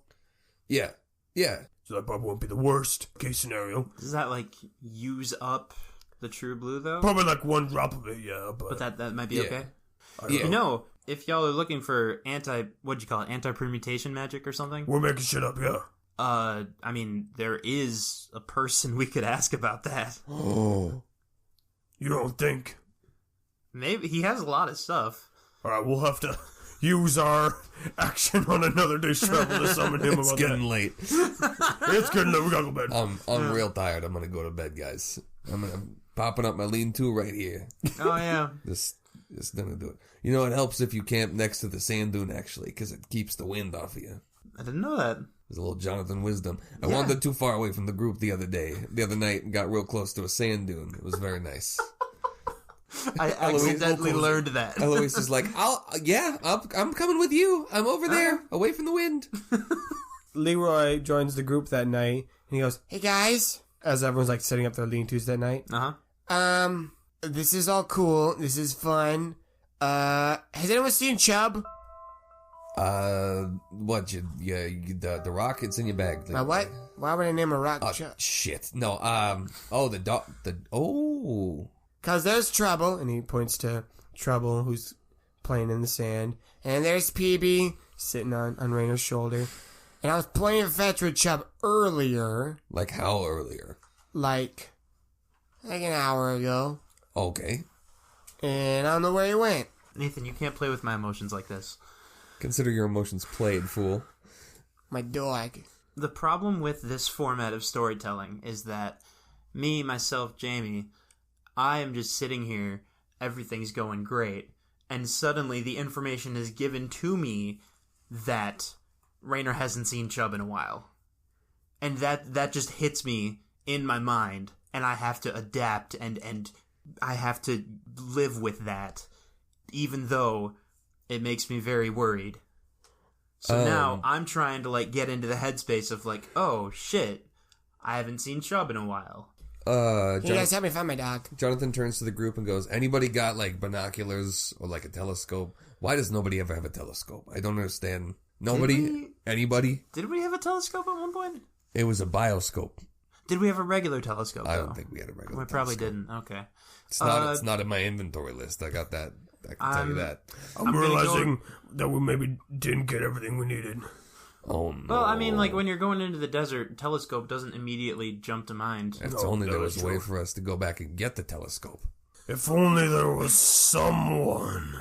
Yeah, yeah. so that probably won't be the worst case scenario. Does that like use up the True Blue though? Probably like one drop of it, yeah, but But that might be Yeah. okay. I don't Yeah. You know. know, if y'all are looking for what'd you call it, anti-permutation magic or something? We're making shit up, yeah. I mean, there is a person we could ask about that. Oh, You don't think? Maybe he has a lot of stuff. Alright, we'll have to use our action on another day's travel to summon him it's about getting that. late. It's good enough, we gotta go to bed. I'm real tired. I'm gonna go to bed, guys. I'm popping up my lean-to right here. Oh yeah. Just gonna do it. You know, it helps if you camp next to the sand dune, actually, because it keeps the wind off of you. I didn't know that. There's a little Jonathan wisdom. I wandered too far away from the group the other night, and got real close to a sand dune. It was very nice. I accidentally learned that. Eloise is like, I'm coming with you. I'm over there, away from the wind. Leroy joins the group that night, and he goes, "Hey guys," as everyone's like setting up their lean-tos that night. Uh-huh. This is all cool. This is fun. Has anyone seen Chubb? What? The rock? It's in your bag. My what? Why would I name a rock Chubb? Shit. No. The dog. Cause there's Trouble, and he points to Trouble, who's playing in the sand. And there's PB sitting on Rainer's shoulder. And I was playing fetch with Chubb earlier. Like how earlier? Like an hour ago. Okay. And I don't know where he went. Nathan, you can't play with my emotions like this. Consider your emotions played, fool. My dog. The problem with this format of storytelling is that me, myself, Jamie, I am just sitting here, everything's going great, and suddenly the information is given to me that Rainer hasn't seen Chubb in a while. And that just hits me in my mind, and I have to adapt and I have to live with that, even though it makes me very worried. So now I'm trying to get into the headspace of oh shit, I haven't seen Chubb in a while. You guys help me find my dog. Jonathan turns to the group and goes, anybody got binoculars or a telescope? Why does nobody ever have a telescope? I don't understand. Nobody? Anybody? Did we have a telescope at one point? It was a bioscope. Did we have a regular telescope? I don't think we had a regular We probably telescope. didn't. Okay. It's not in my inventory list. I got that. I can tell you that. I'm realizing that we maybe didn't get everything we needed. Oh, no. Well, I mean, when you're going into the desert, telescope doesn't immediately jump to mind. If only there was a way for us to go back and get the telescope. If only there was someone.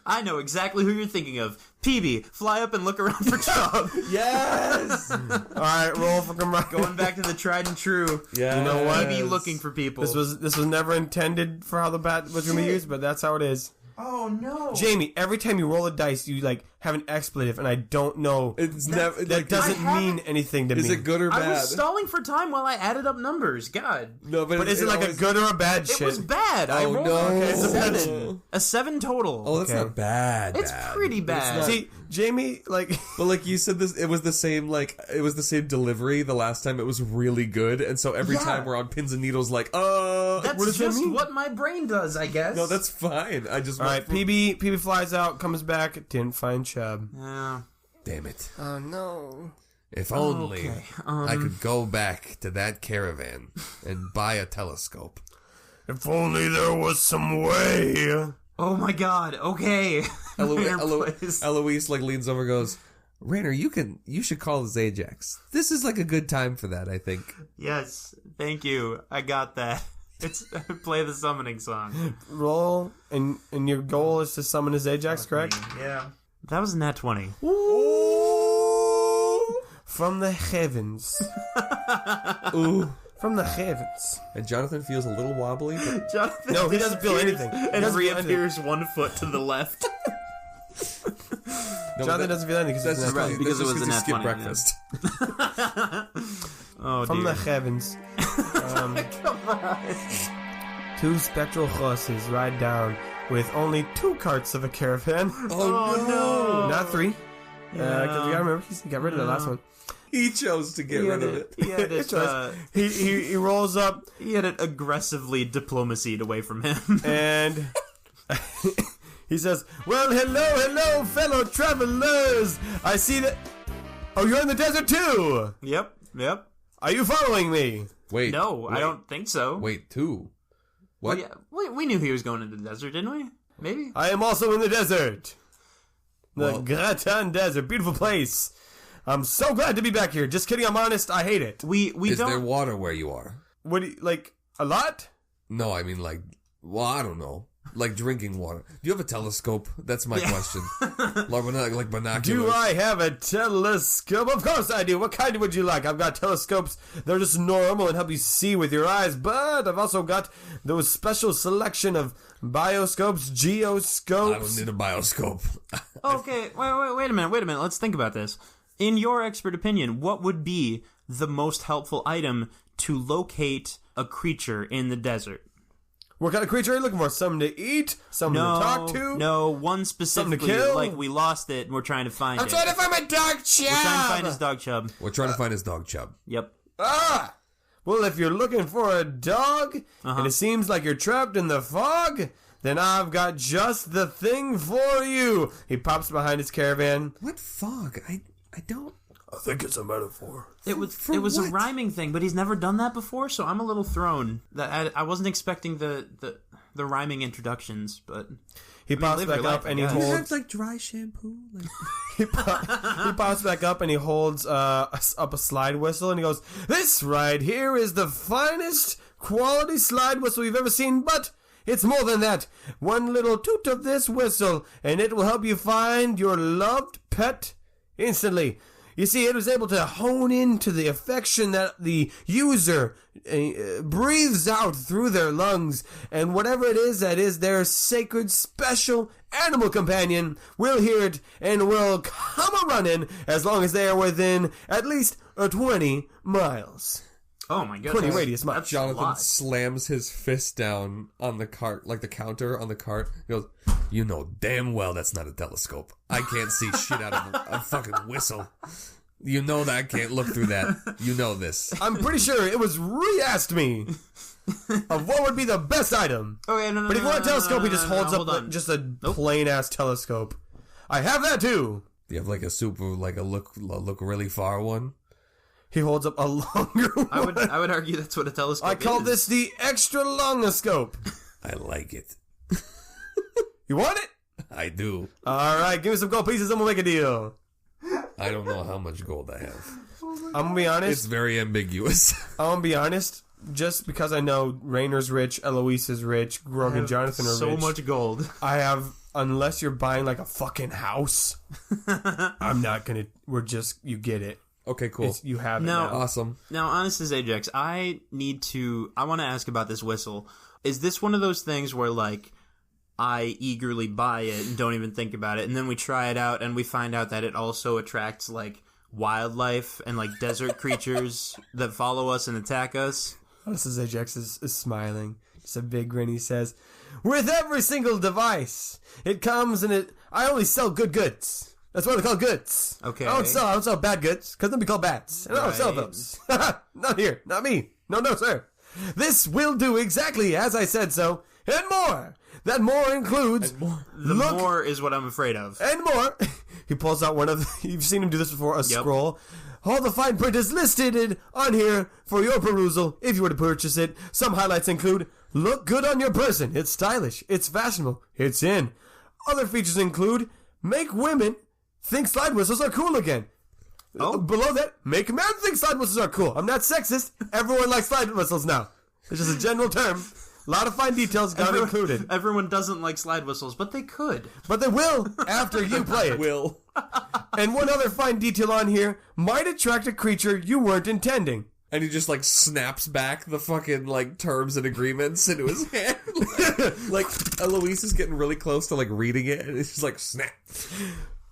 I know exactly who you're thinking of. PB, fly up and look around for Chubb. Yes! All right, roll for camaraderie. Going back to the tried and true. Yeah. You know what? PB looking for people. This was never intended for how the bat was going to be used, but that's how it is. Oh no, Jamie! Every time you roll a dice, you have an expletive, and I don't know. It's never. That doesn't mean anything to me. Is it good or bad? I was stalling for time while I added up numbers. God. No, But is it a good or a bad shit? It was bad. I Oh, rolled no. a Okay, 7. A 7 total. Oh, that's not bad. It's pretty bad. See, Jamie, But you said this, it was the same delivery the last time. It was really good, and so every time we're on pins and needles, That's what does that just mean? what my brain does, I guess. No, that's fine. I just all right. PB flies out, comes back, didn't find Chubb. Yeah. Damn it! Oh no! If only Okay, I could go back to that caravan and buy a telescope. If only there was some way. Oh my God. Okay. Eloise leans over and goes, Rainer, you should call this Ajax. This is a good time for that, I think. Yes. Thank you. I got that. It's play the summoning song. Roll, and your goal is to summon his Ajax, correct? Yeah. That was a nat 20. Ooh. From the heavens. Ooh. From the heavens. And Jonathan feels a little wobbly, but Jonathan No, he doesn't feel anything. He And doesn't feel anything. reappears 1 foot to the left. Jonathan doesn't feel anything that's just Right, because it was he a nat skipped 20, breakfast. Oh, From dear. the heavens. 2 spectral horses ride down with only 2 carts of a caravan. Oh, no! Not 3. Because we gotta remember, he got rid of the last one. He chose to get rid of it. He had it, He rolls up he had it aggressively diplomacied away from him. and he says, "Well, hello, fellow travelers. I see that. Oh, you're in the desert too. Yep. Are you following me? Wait. No, I wait, don't think so. Wait, 2. What? Well, yeah, we knew he was going into the desert, didn't we? Maybe. I am also in the desert. The Well- Ghatan Desert, beautiful place. I'm so glad to be back here. Just kidding, I'm honest. I hate it. We Is don't. there water where you are? What do you, a lot? No, I mean I don't know. Drinking water. Do you have a telescope? That's my question. Like binoculars. Do I have a telescope? Of course I do. What kind would you like? I've got telescopes. They're just normal and help you see with your eyes, but I've also got those special selection of bioscopes, geoscopes. I don't need a bioscope. Okay, wait a minute. Let's think about this. In your expert opinion, what would be the most helpful item to locate a creature in the desert? What kind of creature are you looking for? Something to eat? Something to talk to? No, one specifically. kill? We lost it and we're trying to find it. I'm trying to find my dog Chubb. We're trying to find his dog Chubb. We're trying to find his dog Chubb. Yep. Well, if you're looking for a dog, and it seems like you're trapped in the fog, then I've got just the thing for you. He pops behind his caravan. What fog? I don't. I think it's a metaphor. It was a rhyming thing, but he's never done that before, so I'm a little thrown. That I wasn't expecting the rhyming introductions, but He pops back up and he holds like dry shampoo. Like... he pops back up and he holds up a slide whistle and he goes, "This right here is the finest quality slide whistle you've ever seen, but it's more than that. One little toot of this whistle and it will help you find your loved pet instantly." You see, it was able to hone into the affection that the user breathes out through their lungs, and whatever it is that is their sacred, special animal companion will hear it and will come a-running as long as they are within at least 20 miles. Oh my goodness. 20 radius miles. That's Jonathan slams his fist down on the cart, like the counter on the cart. He goes, "You know damn well that's not a telescope. I can't see shit out of a fucking whistle. You know that I can't look through that. You know this." I'm pretty sure it was re-asked me of what would be the best item. Okay, no, But if you want a telescope, he just holds hold up on. just a plain-ass telescope. I have that too. Do you have like a super, like a look really far one? He holds up a longer one. I would argue that's what a telescope is. I call this the extra longoscope. I like it. You want it? I do. All right, give me some gold pieces and we'll make a deal. I don't know how much gold I have. I'm gonna be honest. It's very ambiguous. I'm gonna be honest. Just because I know Rainer's rich, Eloise is rich, Grog and Jonathan are so rich. much gold. I have, unless you're buying like a fucking house, I'm not gonna. You get it. Okay, cool. You have it No. now. Awesome. Now, honest as Ajax, I want to ask about this whistle. Is this one of those things where, like, I eagerly buy it and don't even think about it, and then we try it out and we find out that it also attracts, like, wildlife and, like, desert creatures that follow us and attack us? This is Ajax is smiling. Just a big grin. He says, "With every single device, it comes and I only sell good goods. That's why they're called goods. Okay. I don't sell bad goods, because they'll be called bats. And I don't sell Right. those. Not here. Not me. No, sir. This will do exactly as I said so, and more. That more includes... The more is what I'm afraid of. And more. He pulls out one of you've seen him do this before, a scroll. All the fine print is listed on here for your perusal if you were to purchase it. Some highlights include, look good on your person. It's stylish. It's fashionable. It's in. Other features include, make women think slide whistles are cool again. Oh. Below that, make men think slide whistles are cool. I'm not sexist. Everyone likes slide whistles now. It's just a general term. A lot of fine details got included. Everyone doesn't like slide whistles, but they could. But they will after you play it. Will. And one other fine detail on here might attract a creature you weren't intending. And he just, like, snaps back the fucking, like, terms and agreements into his hand. Like, Eloise is getting really close to, like, reading it, and it's just like, snap.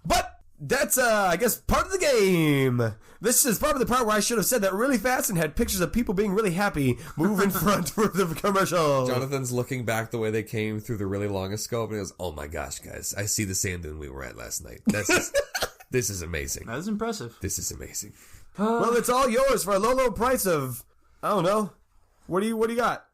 But that's, I guess, part of the game. This is probably the part where I should have said that really fast and had pictures of people being really happy move in front for the commercial. Jonathan's looking back the way they came through the really longoscope, and he goes, "Oh my gosh, guys, I see the sand dune we were at last night. This is amazing. That is impressive. This is amazing." Well, it's all yours for a low price of, I don't know. What do you got?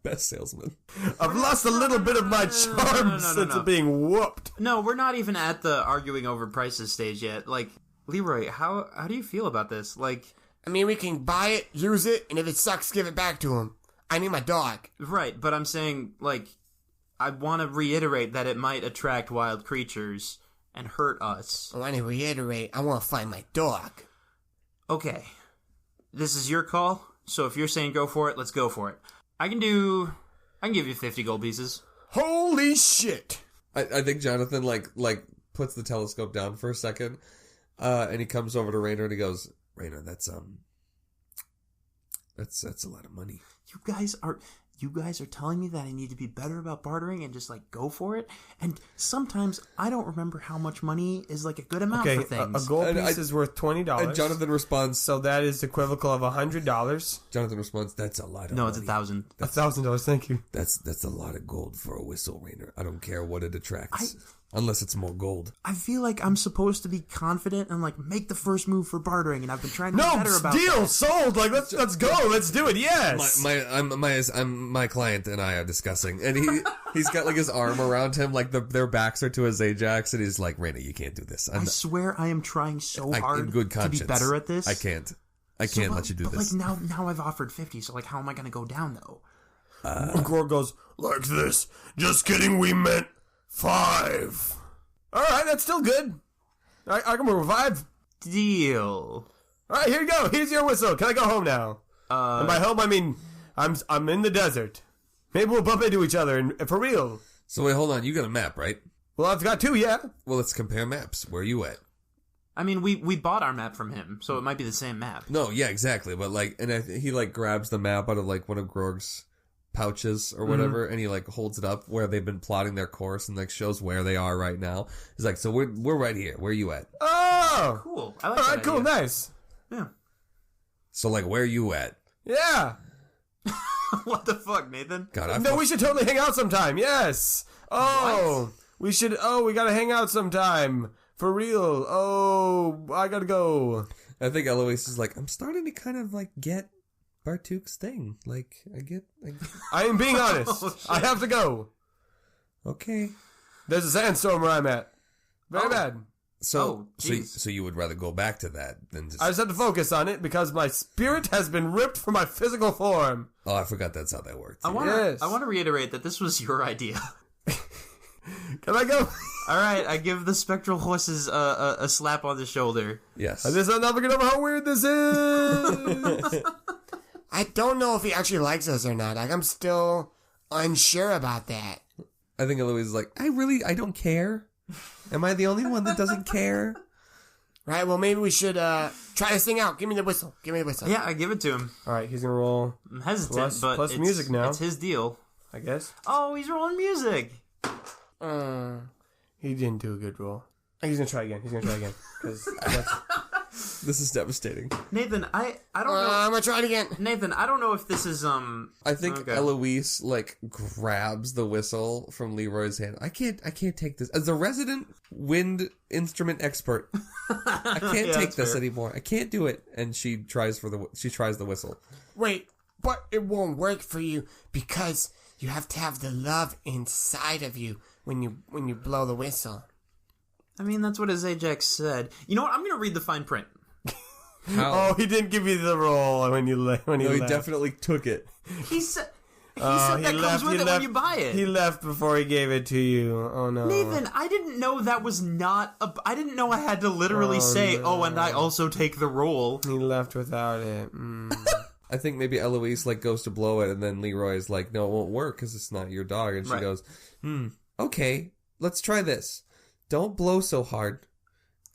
Best salesman. I've lost a little bit of my charm since being whooped. No, we're not even at the arguing over prices stage yet. Like, Leroy, how do you feel about this? Like, I mean, we can buy it, use it, and if it sucks, give it back to him. I need my dog. right, but I'm saying, like, I want to reiterate that it might attract wild creatures and hurt us. I want to reiterate, I want to find my dog. Okay, this is your call, so if you're saying go for it, let's go for it. I can give you 50 gold pieces. Holy shit! I think Jonathan, like puts the telescope down for a second, and he comes over to Rainer and he goes, "Rainer, that's a lot of money." You guys are telling me that I need to be better about bartering and just, like, go for it? And sometimes I don't remember how much money is, like, a good amount for things. A gold piece is worth $20. And Jonathan responds, So that is the equivalent of $100. Jonathan responds, "That's a lot of No, money. it's 1,000. $1,000, thank you. That's a lot of gold for a whistle, Rainer. I don't care what it attracts." Unless it's more gold. I feel like I'm supposed to be confident and like make the first move for bartering, and I've been trying to be better about deal that. sold. Like let's go. Let's do it. Yes. My client and I are discussing, and he's got like his arm around him, like their backs are to his Ajax, and he's like, Raina, you can't do this. I swear I am trying so in hard good to conscience, be better at this. I can't let you do this. Like now I've offered 50, so like how am I going to go down though? Grog goes, Like this. Just kidding, we meant 5. all right, that's still good. I can move 5. Deal. All right, here you go. Here's your whistle. Can I go home now? And by home, I mean I'm in the desert. Maybe we'll bump into each other, and for real. So wait, hold on. You got a map, right? Well, I've got 2, yeah. Well, let's compare maps. Where are you at? I mean, we bought our map from him, so it might be the same map. No, yeah, exactly. But like, and he like grabs the map out of like one of Grog's pouches or whatever, and he like holds it up where they've been plotting their course and like shows where they are right now. He's like, so we're right here. Where are you at? Oh, Cool. I like all that right, cool, idea. nice. Yeah. So like, where are you at? Yeah. What the fuck, Nathan? God, No, we should totally hang out sometime. Yes. Oh, we should. Oh, we gotta hang out sometime for real. Oh, I gotta go. I think Eloise is like, I'm starting to kind of like get Bartuk's thing. Like, I get I am being honest. Oh, shit. I have to go. okay. There's a sandstorm where I'm at. Very Oh. bad. So, jeez. so you would rather go back to that than just... I just have to focus on it because my spirit has been ripped from my physical form. Oh, I forgot that's how that worked. I want Yes. to reiterate that this was your idea. Can I go? All right, I give the spectral horses a slap on the shoulder. Yes. This is never gonna know how weird this is. I don't know if he actually likes us or not. Like, I'm still unsure about that. I think Eloise is like, I don't care. Am I the only one that doesn't care? Right, well, maybe we should try this thing out. Give me the whistle. Give me the whistle. Yeah, I give it to him. All right, he's gonna roll. I'm hesitant, Plus- but plus it's, music now. It's his deal. I guess. Oh, he's rolling music. He didn't do a good roll. He's gonna try again. Because This is devastating. Nathan, I don't know. I'm gonna try it again. Nathan, I don't know if this is I think Okay. Eloise like grabs the whistle from Leroy's hand. I can't take this. As a resident wind instrument expert, I can't Yeah, take that's this fair. anymore. I can't do it. And she tries the whistle. Wait, but it won't work for you because you have to have the love inside of you when you blow the whistle. I mean, that's what his Ajax said. You know what? I'm going to read the fine print. How? oh, he didn't give you the roll when he no, he left. definitely took it. He said He that comes with it when you buy it. He left before he gave it to you. Oh no, Nathan, I didn't know that was not a... I didn't know I had to literally say, no. oh, and I also take the roll. He left without it. I think maybe Eloise like goes to blow it, and then Leroy's like, "No, it won't work because it's not your dog." And she Right. goes, "Okay, let's try this. Don't blow so hard,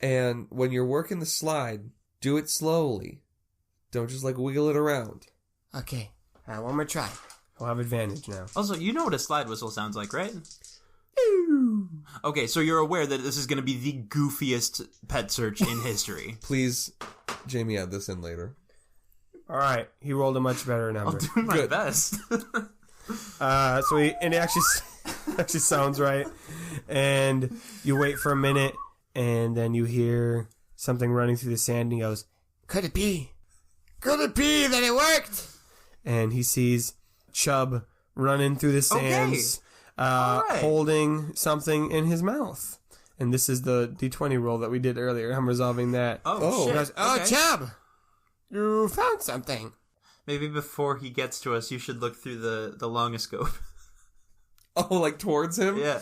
and when you're working the slide, do it slowly. Don't just like wiggle it around." Okay, one more try. I'll have advantage now. Also, you know what a slide whistle sounds like, right? Okay, so you're aware that this is going to be the goofiest pet search in history. Please, Jamie, add this in later. All right, he rolled a much better I'll number. do my Good. best. So it actually sounds right. And you wait for a minute, and then you hear something running through the sand. And he goes, Could it be? Could it be that it worked? and he sees Chubb running through the sands, All right. holding something in his mouth. And this is the D20 roll that we did earlier. I'm resolving that. Oh, shit. Goes, oh, Okay. Chubb! You found something. Maybe before he gets to us, you should look through the longoscope. Oh, like towards him? Yeah.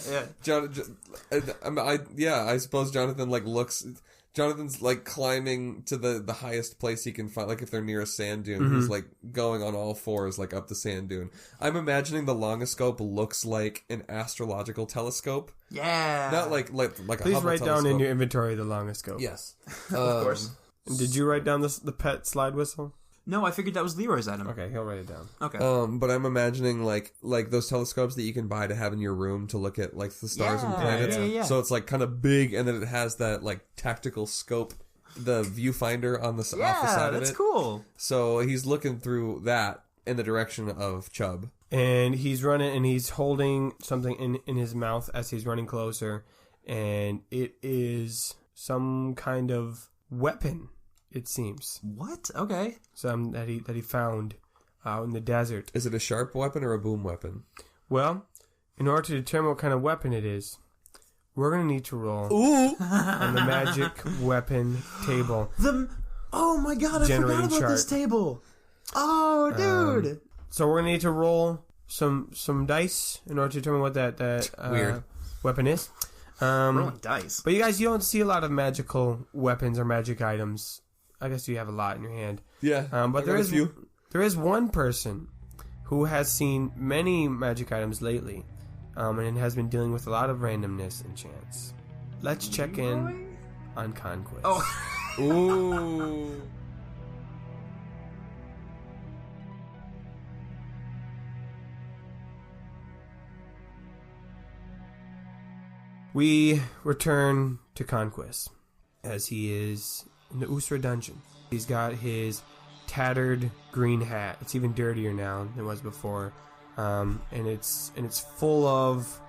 I suppose Jonathan like looks. Jonathan's like climbing to the highest place he can find. Like if they're near a sand dune, he's like going on all fours like up the sand dune. I'm imagining the longoscope looks like an astrological telescope, Yeah. not like a Please Hubble write down in telescope. your inventory the longest scope. Yes, Of course. And did you write down the pet slide whistle? No, I figured that was Leroy's item. Okay, he'll write it down. Okay. But I'm imagining like those telescopes that you can buy to have in your room to look at like the stars and Yeah, planets. yeah. So it's like kind of big, and then it has that like tactical scope, the viewfinder on the off the side of that's it. cool. So he's looking through that in the direction of Chubb. And he's running, and he's holding something in his mouth as he's running closer. and it is some kind of weapon, it seems. What? Okay. Some that he found out in the desert. Is it a sharp weapon or a boom weapon? Well, in order to determine what kind of weapon it is, we're going to need to roll on the magic weapon table. Oh my god, I forgot about this table. Oh, dude. So we're going to need to roll some dice in order to determine what that Weird. weapon is. Rolling dice. But you guys, you don't see a lot of magical weapons or magic items. I guess you have a lot in your hand. Yeah. But there is one person who has seen many magic items lately, and has been dealing with a lot of randomness and chance. Let's check in on Conquest. Oh. Ooh. We return to Conquest as he is in the Usra dungeon. He's got his tattered green hat. It's even dirtier now than it was before, and it's full of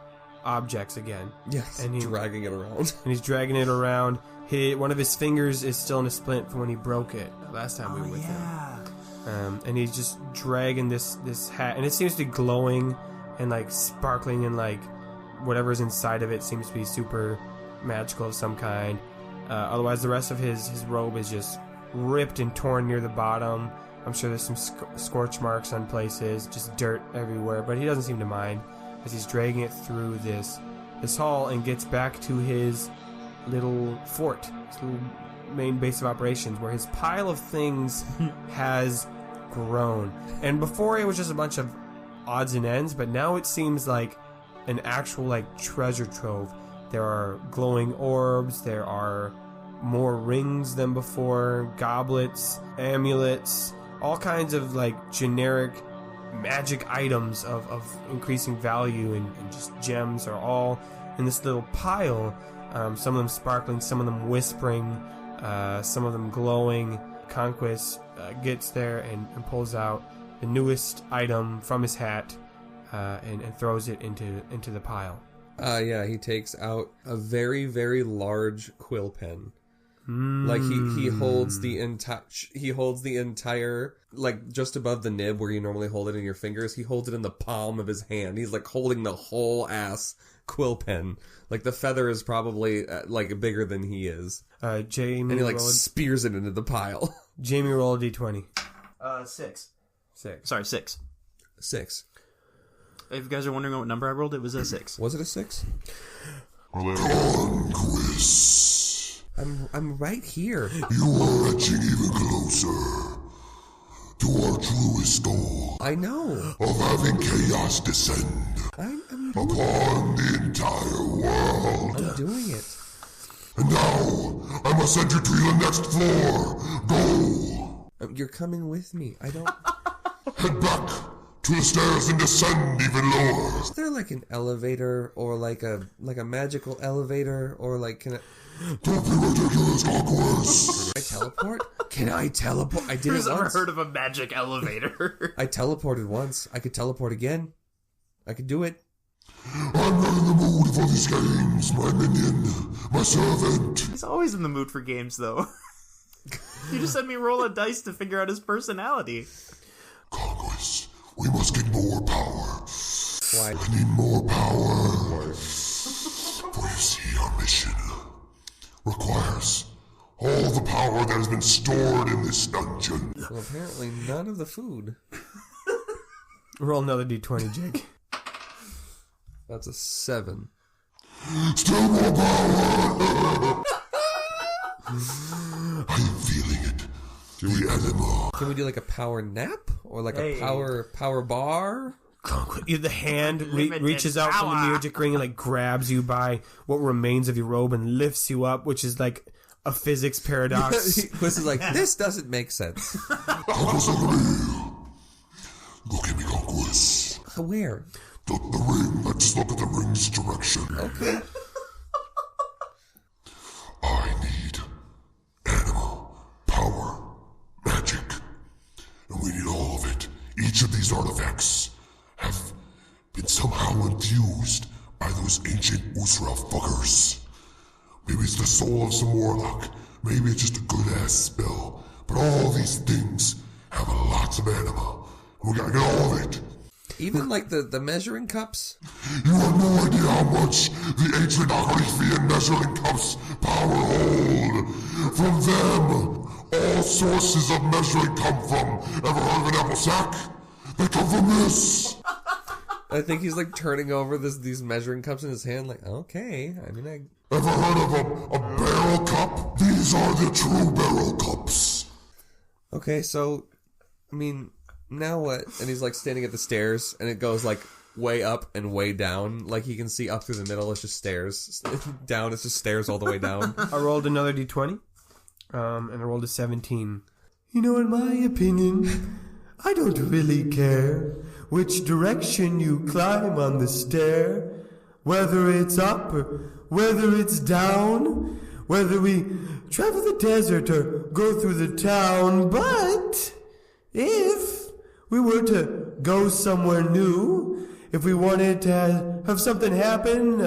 objects again. Yes. And Dragging it around. And he's dragging it around. One of his fingers is still in a splint from when he broke it last time we were with him. And he's just dragging this hat, and it seems to be glowing and like sparkling, and like whatever's inside of it seems to be super magical of some kind. Otherwise, the rest of his robe is just ripped and torn near the bottom. I'm sure there's some scorch marks on places, just dirt everywhere, but he doesn't seem to mind as he's dragging it through this hall and gets back to his little fort, his little main base of operations, where his pile of things has grown. And before it was just a bunch of odds and ends, but now it seems like an actual like treasure trove. There are glowing orbs, there are more rings than before, goblets, amulets, all kinds of like generic magic items of increasing value, and just gems are all in this little pile. Some of them sparkling, some of them whispering, some of them glowing. Conquest gets there and pulls out the newest item from his hat and throws it into the pile. Yeah, he takes out a very, very large quill pen. Like he holds the entire, like just above the nib where you normally hold it in your fingers, he holds it in the palm of his hand. He's like holding the whole ass quill pen. Like the feather is probably like bigger than he is. Jamie, and he like spears it into the pile. Jamie, roll a d20. 6. 6. Sorry, 6. 6. If you guys are wondering what number I rolled, it was a 6. Was it a 6? Conquest. I'm right here. You are edging even closer to our truest goal. I know. Of having chaos descend I'm upon the entire world. I'm doing it. And now, I must send you to the next floor. Go. You're coming with me. I don't... Head back to the stairs and descend even lower. Is there like an elevator or like a magical elevator or like can I... Don't be ridiculous, Conquest. Can I teleport? Can I teleport? I did it Who's ever once. heard of a magic elevator? I teleported once. I could teleport again. I could do it. I'm not in the mood for these games, my minion, my servant. He's always in the mood for games, though. You just had me roll a dice to figure out his personality. Conquest, we must get more power. Why? I need more power. For you see, our mission requires all the power that has been stored in this dungeon. Well, apparently none of the food. Roll another d20, Jake. That's a 7. Still more power! I am feeling it. The enema. Can we do like a power nap or like a power bar? The hand Limited reaches out from the power. magic ring and like grabs you by what remains of your robe and lifts you up, which is like a physics paradox. Quiz is like, this doesn't make sense. Conquest, look at me. Look at me, Conquest. Where? The ring. Let's look at the ring's direction. Okay. I need animal, power, magic, and we need all of it. Each of these artifacts have been somehow infused by those ancient Usra fuckers. Maybe it's the soul of some warlock. Maybe it's just a good-ass spell. But all these things have lots of anima. We gotta get all of it. Even like the measuring cups? You have no idea how much the ancient Akharifian measuring cups power hold. From them, all sources of measuring come from. Ever heard of an apple sack? They come from this. I think he's like turning over these measuring cups in his hand like, okay, I mean, Ever heard of a barrel cup? These are the true barrel cups. Okay, so, I mean, now what? And he's like standing at the stairs, and it goes like way up and way down. Like he can see up through the middle, it's just stairs. Down, it's just stairs all the way down. I rolled another d20, and I rolled a 17. You know, in my opinion, I don't really care which direction you climb on the stair, whether it's up or whether it's down, whether we travel the desert or go through the town. But if we were to go somewhere new, if we wanted to have something happen,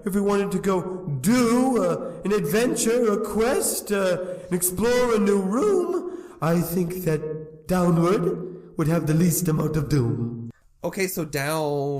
if we wanted to go do an adventure, a quest, and explore a new room, I think that downward would have the least amount of doom. Okay, so down.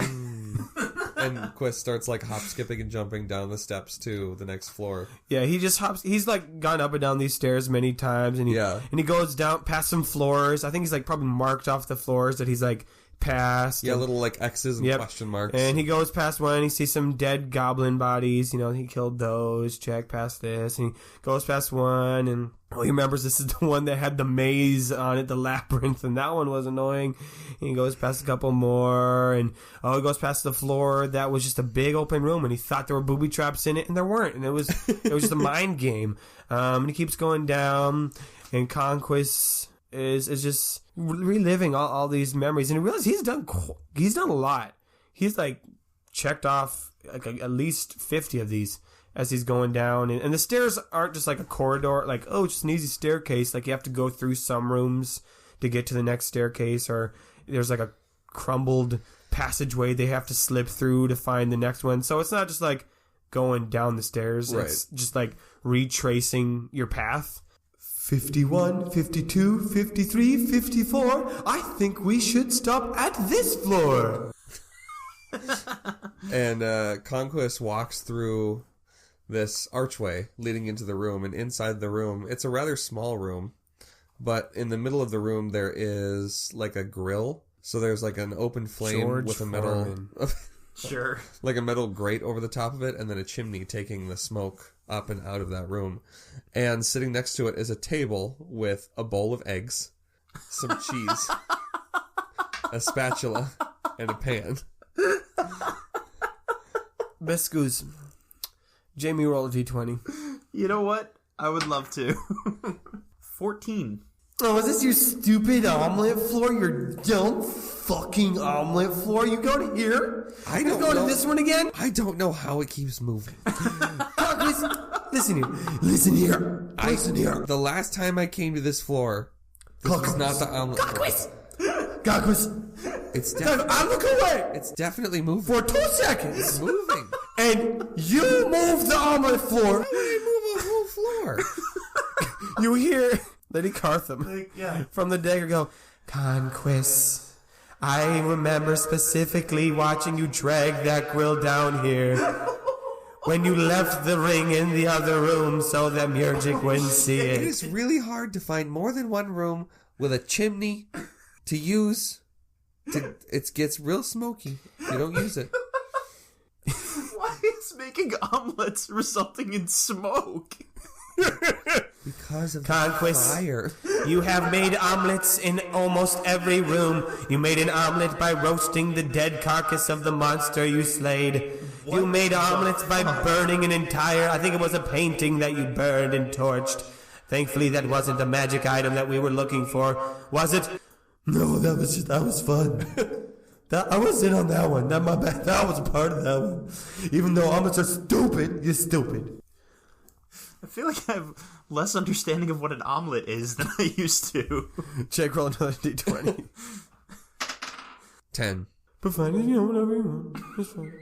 And Quest starts like hop, skipping, and jumping down the steps to the next floor. Yeah, he just hops. He's like gone up and down these stairs many times, and he goes down past some floors. I think he's like probably marked off the floors that he's like past. Yeah, little like X's and question marks. And he goes past one, and he sees some dead goblin bodies. You know, he killed those. Check past this, and he goes past one, and he remembers this is the one that had the maze on it, the labyrinth, and that one was annoying. And he goes past a couple more, and he goes past the floor that was just a big open room, and he thought there were booby traps in it, and there weren't, and it was just a mind game. And he keeps going down, and Conquest is just reliving all these memories, and he realizes he's done a lot. He's like checked off like at least 50 of these as he's going down, and the stairs aren't just like a corridor, like it's just an easy staircase. Like you have to go through some rooms to get to the next staircase, or there's like a crumbled passageway they have to slip through to find the next one. So it's not just like going down the stairs. Right. It's just like retracing your path. 51, 52, 53, 54. I think we should stop at this floor. And Conquest walks through this archway leading into the room, and inside the room, it's a rather small room, but in the middle of the room there is like a grill. So there's like an open flame with a metal Sure. like a metal grate over the top of it, and then a chimney taking the smoke up and out of that room. And sitting next to it is a table with a bowl of eggs, some cheese, a spatula, and a pan. Best goose. Jamie, roll a d20. You know what? I would love to. 14. Oh, is this your stupid omelet floor? Your dumb fucking omelet floor? You go to here? I You don't go know. to this one again? I don't know how it keeps moving. Listen here. Listen here. Listen here. The last time I came to this floor, this was not the omelet floor. Gagwis. It's I look away it's definitely moving. for 2 seconds. It's moving. And you move the omelet floor. Why would I move a whole floor? You hear Lady Cartham from the dagger go, Conquest, I remember specifically watching you drag that grill down here when you left the ring in the other room so that Murgic wouldn't see It it. is really hard to find more than one room with a chimney to use. It gets real smoky. You don't use it. Why is making omelets resulting in smoke? Because of Conquest. the fire. You have made omelets in almost every room. You made an omelet by roasting the dead carcass of the monster you slayed. You made omelets by burning an entire, I think it was a painting that you burned and torched. Thankfully, that wasn't the magic item that we were looking for, was it? No, that was fun. I was in on that one. Not my bad. That was a part of that one. Even though omelets are stupid, you're stupid. I feel like I have less understanding of what an omelet is than I used to. Check roll another d20. 10. But fine, you know, whatever you want. It's fine.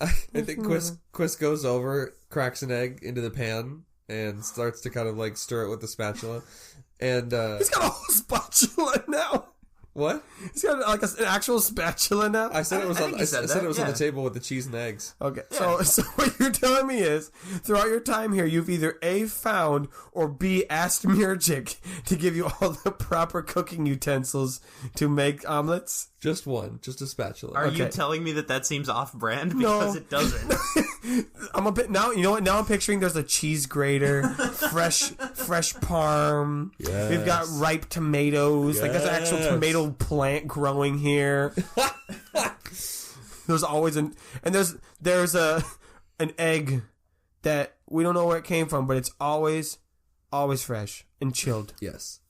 I think Quist goes over, cracks an egg into the pan, and starts to kind of like stir it with the spatula. And He's got a whole spatula now. what? He's got like an actual spatula now. I said it was on. I said said that, it was on the yeah. table with the cheese and eggs. Okay, so what you're telling me is, throughout your time here, you've either A, found, or B, asked Mirjik to give you all the proper cooking utensils to make omelets? Just a spatula. Are you Okay. telling me that seems off-brand? No. Because it doesn't. I'm a bit now. You know what? Now I'm picturing there's a cheese grater, fresh parm. Yes. We've got ripe tomatoes. Like there's an actual Yes. tomato plant growing here. There's always an egg that we don't know where it came from, but it's always fresh and chilled. Yes.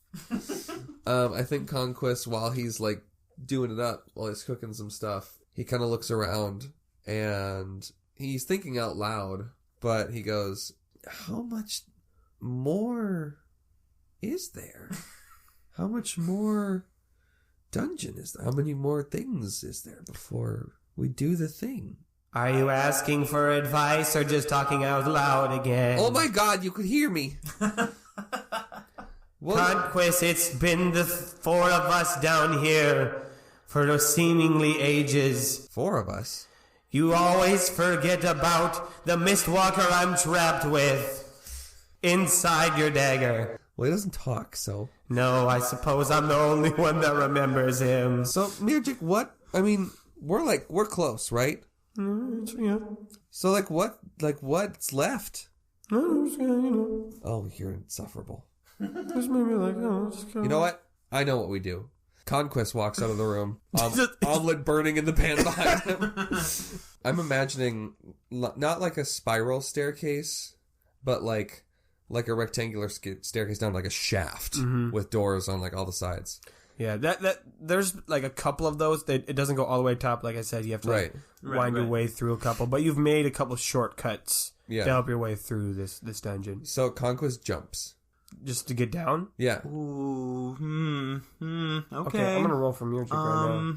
I think Conquest, while he's like doing it up, while he's cooking some stuff, he kind of looks around and he's thinking out loud, but he goes, how much more is there? How much more dungeon is there? How many more things is there before we do the thing? Are you asking for advice or just talking out loud again? Oh my god, you could hear me. Conquest, it's been the four of us down here for seemingly ages. 4 of us. You always forget about the Mistwalker I'm trapped with inside your dagger. Well, he doesn't talk, so... No, I suppose I'm the only one that remembers him. So, Mirjik, what? I mean, we're close, right? Yeah. So, what's left? You Oh, you're insufferable. know, just maybe like, You know what? I know what we do. Conquest walks out of the room, omelet burning in the pan behind him. I'm imagining not like a spiral staircase, but like a rectangular staircase down like a shaft with doors on like all the sides. Yeah, that there's like a couple of those that it doesn't go all the way top. Like I said, you have to like, wind your way through a couple, but you've made a couple shortcuts to help your way through this dungeon. So Conquest jumps. Just to get down? Yeah. Ooh, okay. Okay, I'm gonna roll for Mirjik right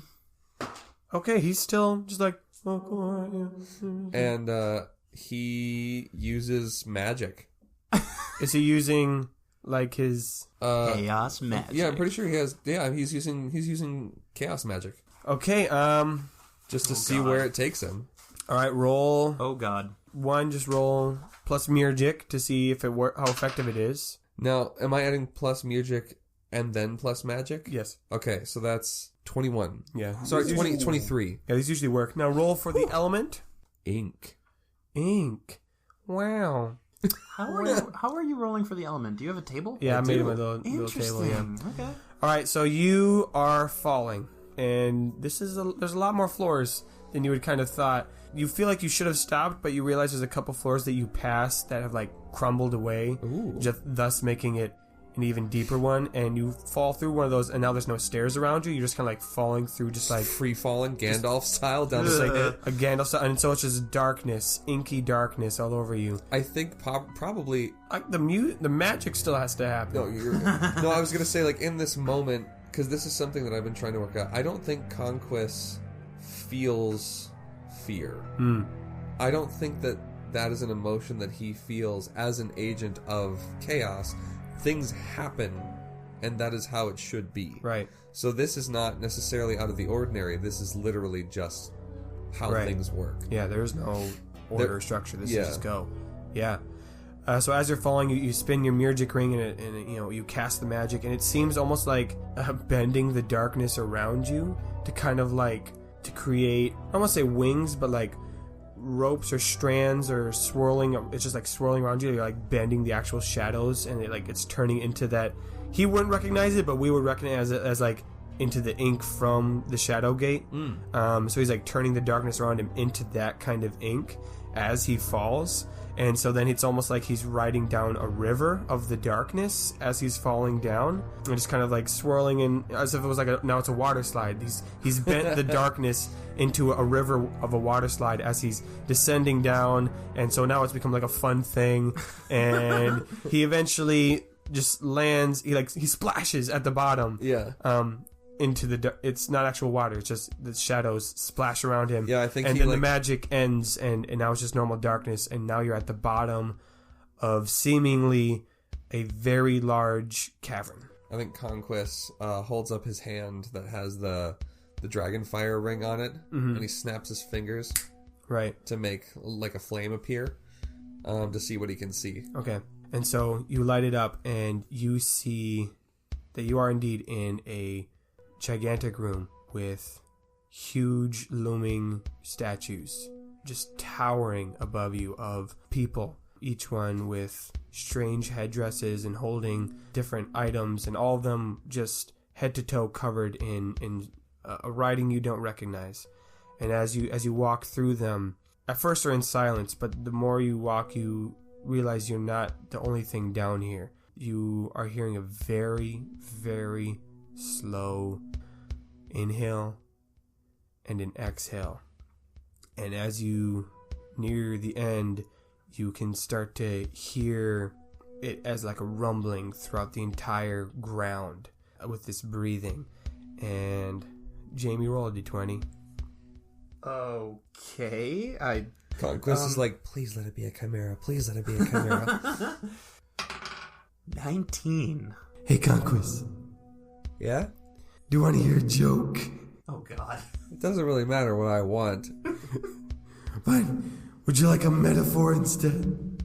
now. Okay, he's still just like, oh, go on, yeah. And he uses magic. Is he using like his? Chaos magic. Yeah, I'm pretty sure he has. Yeah, he's using chaos magic Okay, just to see where it takes him. all right, roll Oh god. one. Just roll plus Mirjik to see if how effective it is. Now, am I adding plus music and then plus magic? Yes. Okay, so that's 21. Yeah. Sorry, 23. Yeah, these usually work. Now roll for the element. Ink. Ink. Wow. How are you rolling for the element? Do you have a table? Yeah, I made him a little table. Yeah. Okay. All right, so you are falling, and this is there's a lot more floors than you would kind of thought. You feel like you should have stopped, but you realize there's a couple floors that you passed that have like crumbled away, thus making it an even deeper one. And you fall through one of those, and now there's no stairs around you. You're just kind of like falling through, just like Free falling, Gandalf style down just the like a Gandalf style, and so it's just darkness, inky darkness all over you. I think probably... Like the magic still has to happen. No, I was going to say, like, in this moment, because this is something that I've been trying to work out, I don't think Conquest feels fear. I don't think that is an emotion that he feels as an agent of chaos. Things happen, and that is how it should be. Right. So this is not necessarily out of the ordinary. This is literally just how things work. Yeah, there's no order or structure. This is yeah. just go. Yeah. So as you're falling, you spin your Mirjik ring, and you know you cast the magic, and it seems almost like bending the darkness around you to kind of like to create, I don't want to say wings, but like ropes or strands or swirling. It's just like swirling around you. You're like bending the actual shadows, and it's turning into that. He wouldn't recognize it, but we would recognize it as like into the ink from the Shadow Gate. So he's like turning the darkness around him into that kind of ink as he falls. And so then it's almost like he's riding down a river of the darkness as he's falling down, and just kind of like swirling in as if it was like now it's a water slide. He's bent the darkness into a river of a water slide as he's descending down, and so now it's become like a fun thing. And he eventually just lands. He splashes at the bottom. Yeah. into the. It's not actual water. It's just the shadows splash around him. Yeah, I think and he, then the like- magic ends, and now it's just normal darkness, and now you're at the bottom of seemingly a very large cavern. I think Conquest holds up his hand that has the dragon fire ring on it, and he snaps his fingers Right. to make like a flame appear to see what he can see. Okay. And so you light it up, and you see that you are indeed in a gigantic room with huge looming statues just towering above you of people, each one with strange headdresses and holding different items, and all of them just head to toe covered in a writing you don't recognize. And as you walk through them, at first they're in silence, but the more you walk, you realize you're not the only thing down here. You are hearing a very, very slow inhale and an exhale. And as you near the end, you can start to hear it as like a rumbling throughout the entire ground with this breathing. And Jamie, roll a d20. Okay, Conquest is like, please let it be a chimera. Please let it be a chimera. 19. Hey, Conquest, Yeah? do you want to hear a joke? Oh God. It doesn't really matter what I want. Fine. Would you like a metaphor instead?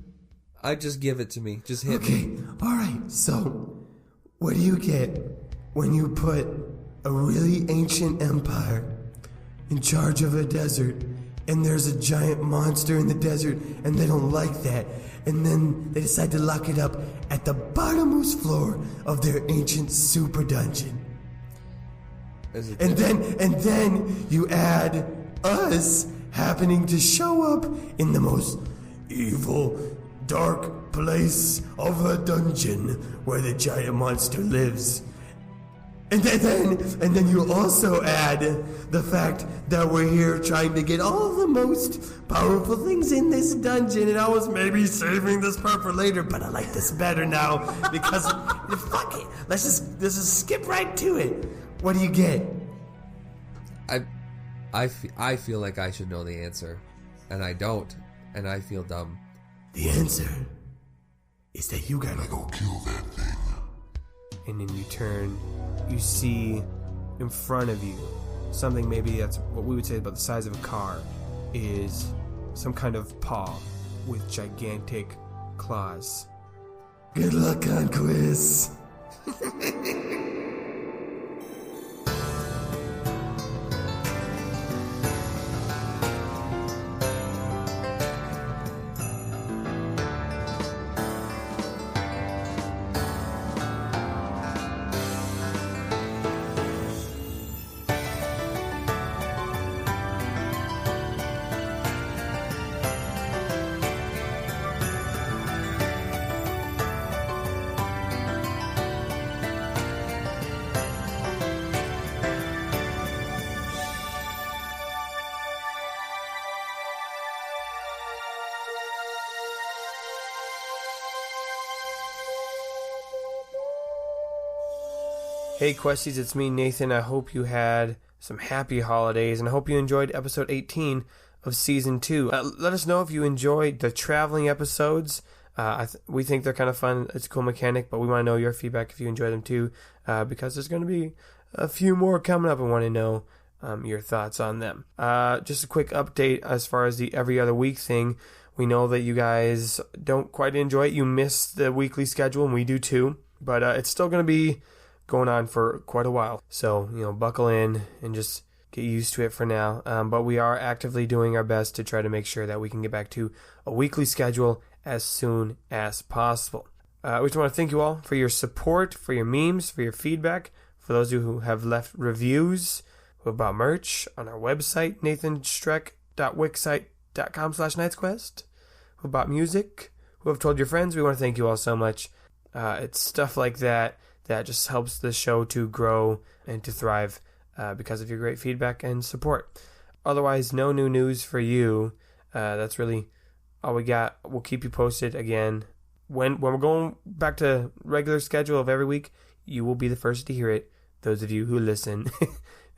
I just give it to me. Just hit me. Okay, alright, so what do you get when you put a really ancient empire in charge of a desert, and there's a giant monster in the desert, and they don't like that, and then they decide to lock it up at the bottommost floor of their ancient super dungeon? Is it And then you add us happening to show up in the most evil, dark place of a dungeon where the giant monster lives. And then you also add the fact that we're here trying to get all the most powerful things in this dungeon, and I was maybe saving this part for later, but I like this better now because fuck it. Let's just skip right to it. What do you get? I feel like I should know the answer, and I don't, and I feel dumb. The answer is that you gotta Go kill that thing. and then you turn, you see in front of you something maybe that's what we would say about the size of a car, is some kind of paw with gigantic claws. Good luck, Conquest. Hey Questies, it's me Nathan. I hope you had some happy holidays, and I hope you enjoyed episode 18 of season 2. Let us know if you enjoyed the traveling episodes. We think they're kind of fun. It's a cool mechanic, but we want to know your feedback if you enjoy them too, because there's going to be a few more coming up and want to know your thoughts on them. Just a quick update as far as the every other week thing. We know that you guys don't quite enjoy it. You miss the weekly schedule, and we do too, but it's still going to be going on for quite a while. So, buckle in and just get used to it for now. But we are actively doing our best to try to make sure that we can get back to a weekly schedule as soon as possible. We just want to thank you all for your support, for your memes, for your feedback, for those of you who have left reviews, who have bought merch on our website, nathanstreck.wixsite.com/knightsquest, who bought music, who have told your friends. We want to thank you all so much. It's stuff like that just helps the show to grow and to thrive because of your great feedback and support. Otherwise, no new news for you. That's really all we got. We'll keep you posted again. When we're going back to regular schedule of every week, you will be the first to hear it those of you who listen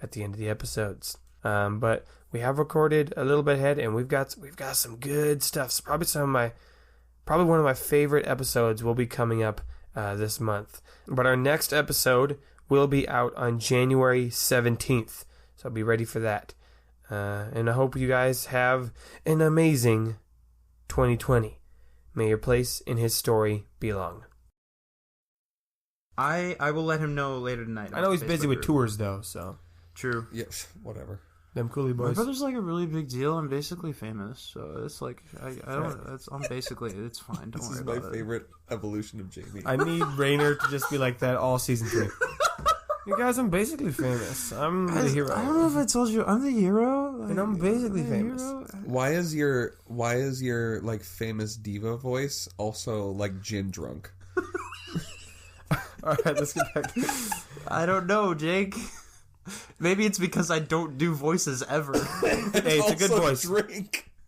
at the end of the episodes. But we have recorded a little bit ahead, and we've got some good stuff. So probably one of my favorite episodes will be coming up this month. But our next episode will be out on January 17th, so be ready for that. And I hope you guys have an amazing 2020. May your place in his story be long. I will let him know later tonight. I know he's busy with tours, though, so. True. Yeah, whatever. Them coolie boys. My brother's like a really big deal. I'm basically famous, so it's like I'm basically it's fine. Don't This worry is about my it. favorite evolution of Jamie. I need Rainer to just be like that all season 3. You guys, I'm basically famous. I'm the hero. I don't know if I told you I'm the hero. And I'm basically famous. Why is your like famous diva voice also like gin drunk? All right, let's get back to it. I don't know, Jake. Maybe it's because I don't do voices ever. Hey, it's a good Also voice. Drink.